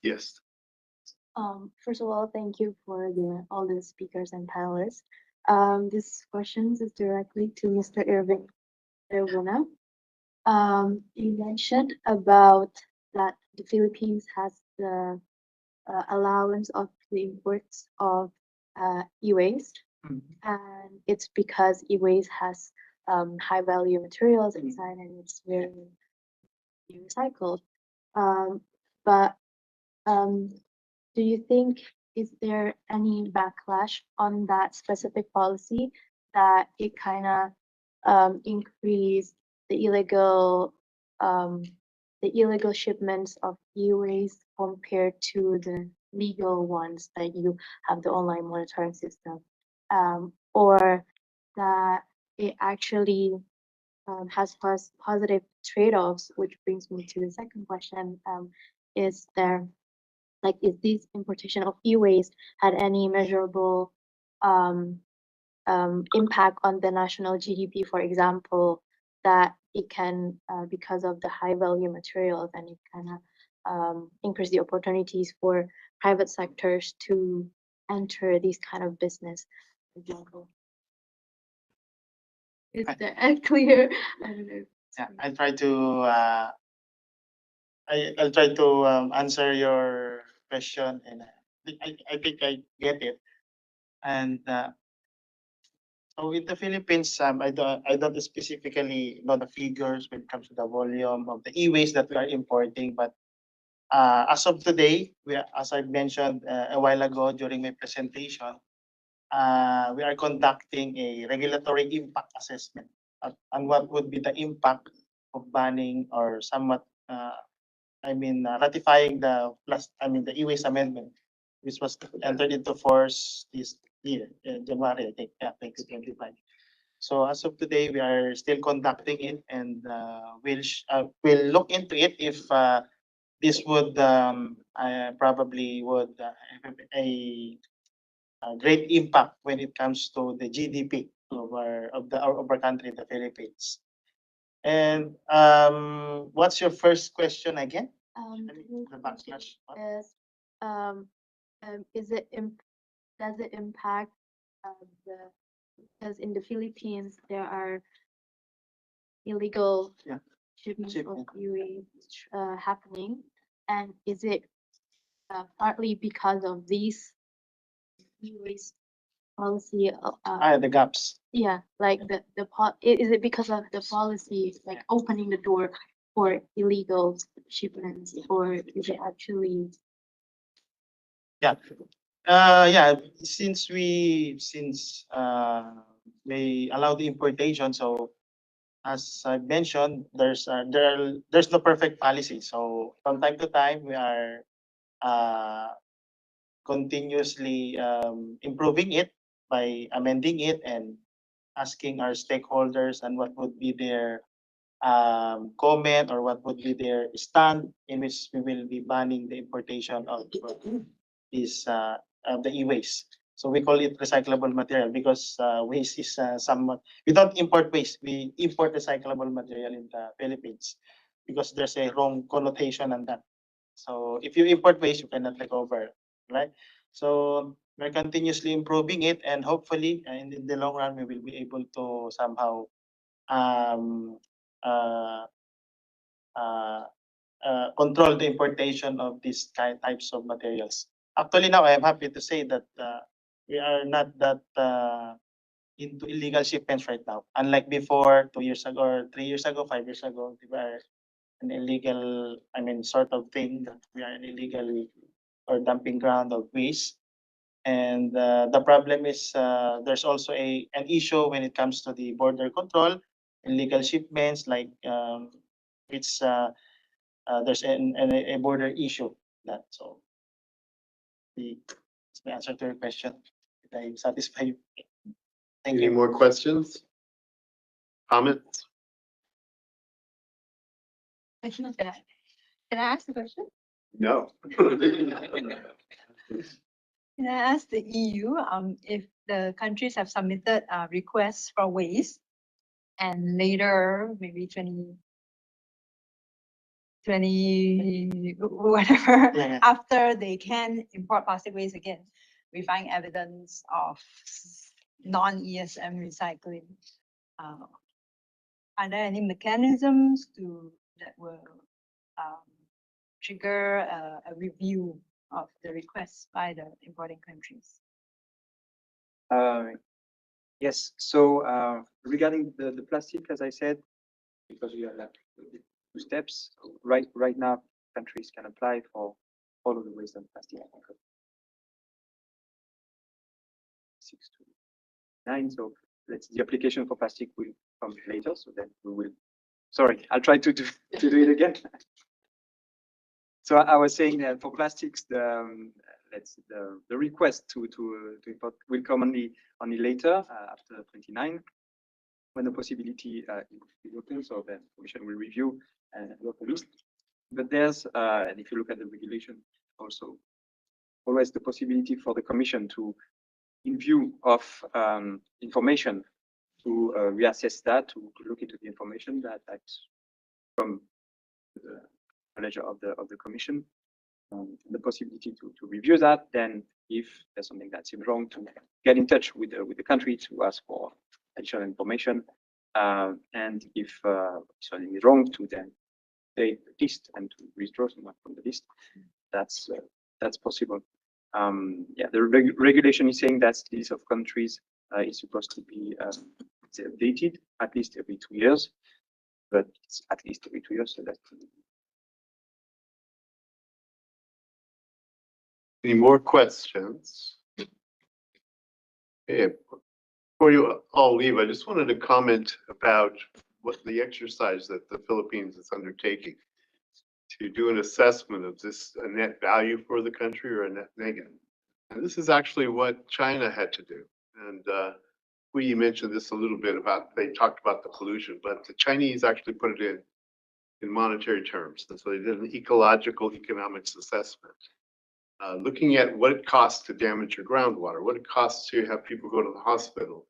Yes. First of all, thank you for all the speakers and panelists. This question is directly to Mr. Irving Erwina. You mentioned about that the Philippines has the allowance of the imports of e-waste, and it's because e-waste has high value materials inside and it's very recycled. But do you think is there any backlash on that specific policy that it kind of increased the illegal shipments of e-waste compared to the legal ones that you have the online monitoring system, or that it actually has positive trade-offs, which brings me to the second question. Is there is this importation of e-waste had any measurable impact on the national GDP, for example, that it can, because of the high value materials, and it kind of increase the opportunities for private sectors to enter this kind of business, for example. Is that clear? I don't know. Yeah, I'll try to I'll try to answer your question, and I think I get it. And so in the Philippines, I don't specifically know the figures when it comes to the volume of the e-waste that we are importing, but as of today, as I mentioned a while ago during my presentation, we are conducting a regulatory impact assessment on what would be the impact of banning or somewhat, ratifying the the e-waste amendment, which was entered into force this year, January, I think, yeah, 2025. So as of today, we are still conducting it, and we'll look into it if this would probably would have a great impact when it comes to the GDP of our country, the Philippines. And what's your first question again? The backlash. Is it does it impact because in the Philippines there are illegal shipments of e-waste happening, and is it partly because of these e-waste policy? The gaps. Yeah, like is it because of the policy, like opening the door for illegal shipments, or is it actually? Yeah. Since we allow the importation, so as I mentioned, there's no perfect policy. So from time to time, we are continuously improving it by amending it and asking our stakeholders and what would be their comment or what would be their stand in which we will be banning the importation of this the e-waste. So we call it recyclable material because waste is somewhat, we don't import waste, we import recyclable material in the Philippines because there's a wrong connotation on that. So if you import waste, you cannot take over, right? So we're continuously improving it, and hopefully in the long run, we will be able to somehow control the importation of these types of materials. Actually, now I am happy to say that we are not that into illegal shipments right now. Unlike before, 2 years ago, or 3 years ago, 5 years ago, we were an illegal, sort of thing that we are an illegal or dumping ground of waste. And the problem is there's also an issue when it comes to the border control, illegal shipments, like it's there's a border issue that. So that's my answer to your question. Did I satisfy you? Thank Any you. more questions? Comments? Can I ask the question? No. Can I ask the EU if the countries have submitted requests for waste, and later maybe 20 whatever, after they can import plastic waste again, we find evidence of non-ESM recycling. Are there any mechanisms that will trigger a review of the requests by the importing countries? Yes, so regarding the plastic, as I said, because we have like 2 steps, right now, countries can apply for all of the waste and plastic. 6 to 9, so the application for plastic will come later, so then we will, sorry, I'll try to do it again. So I was saying that for plastics, the request to import will come only later, after 29, when the possibility is open. So the Commission will review and look at the list. But there's, and if you look at the regulation, also always the possibility for the Commission to, in view of information, to reassess that, to look into the information that's from the knowledge of the Commission, the possibility to review that. Then, if there's something that seems wrong, to get in touch with the country to ask for additional information, and if something is wrong, to then take the list and to withdraw someone from the list. That's possible. Yeah, the regulation is saying that the list of countries is supposed to be updated at least every 2 years, but it's at least every 2 years, so that's. Any more questions? Okay, before you all leave, I just wanted to comment about what the exercise that the Philippines is undertaking to do an assessment of this a net value for the country or a net negative. And this is actually what China had to do. And we mentioned this a little bit about, they talked about the pollution, but the Chinese actually put it in monetary terms. And so they did an ecological economics assessment. Looking at what it costs to damage your groundwater, what it costs to have people go to the hospital,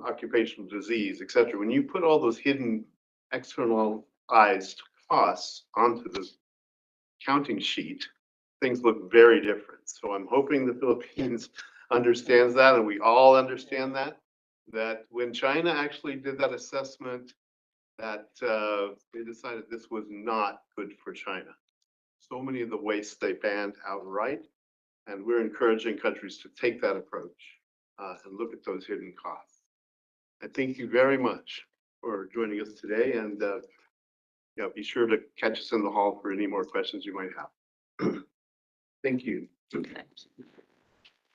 occupational disease, etc. When you put all those hidden externalized costs onto the counting sheet, things look very different. So I'm hoping the Philippines understands that, and we all understand that when China actually did that assessment, that they decided this was not good for China. So many of the waste they banned outright, and we're encouraging countries to take that approach and look at those hidden costs. I thank you very much for joining us today, and yeah, be sure to catch us in the hall for any more questions you might have. Thank you.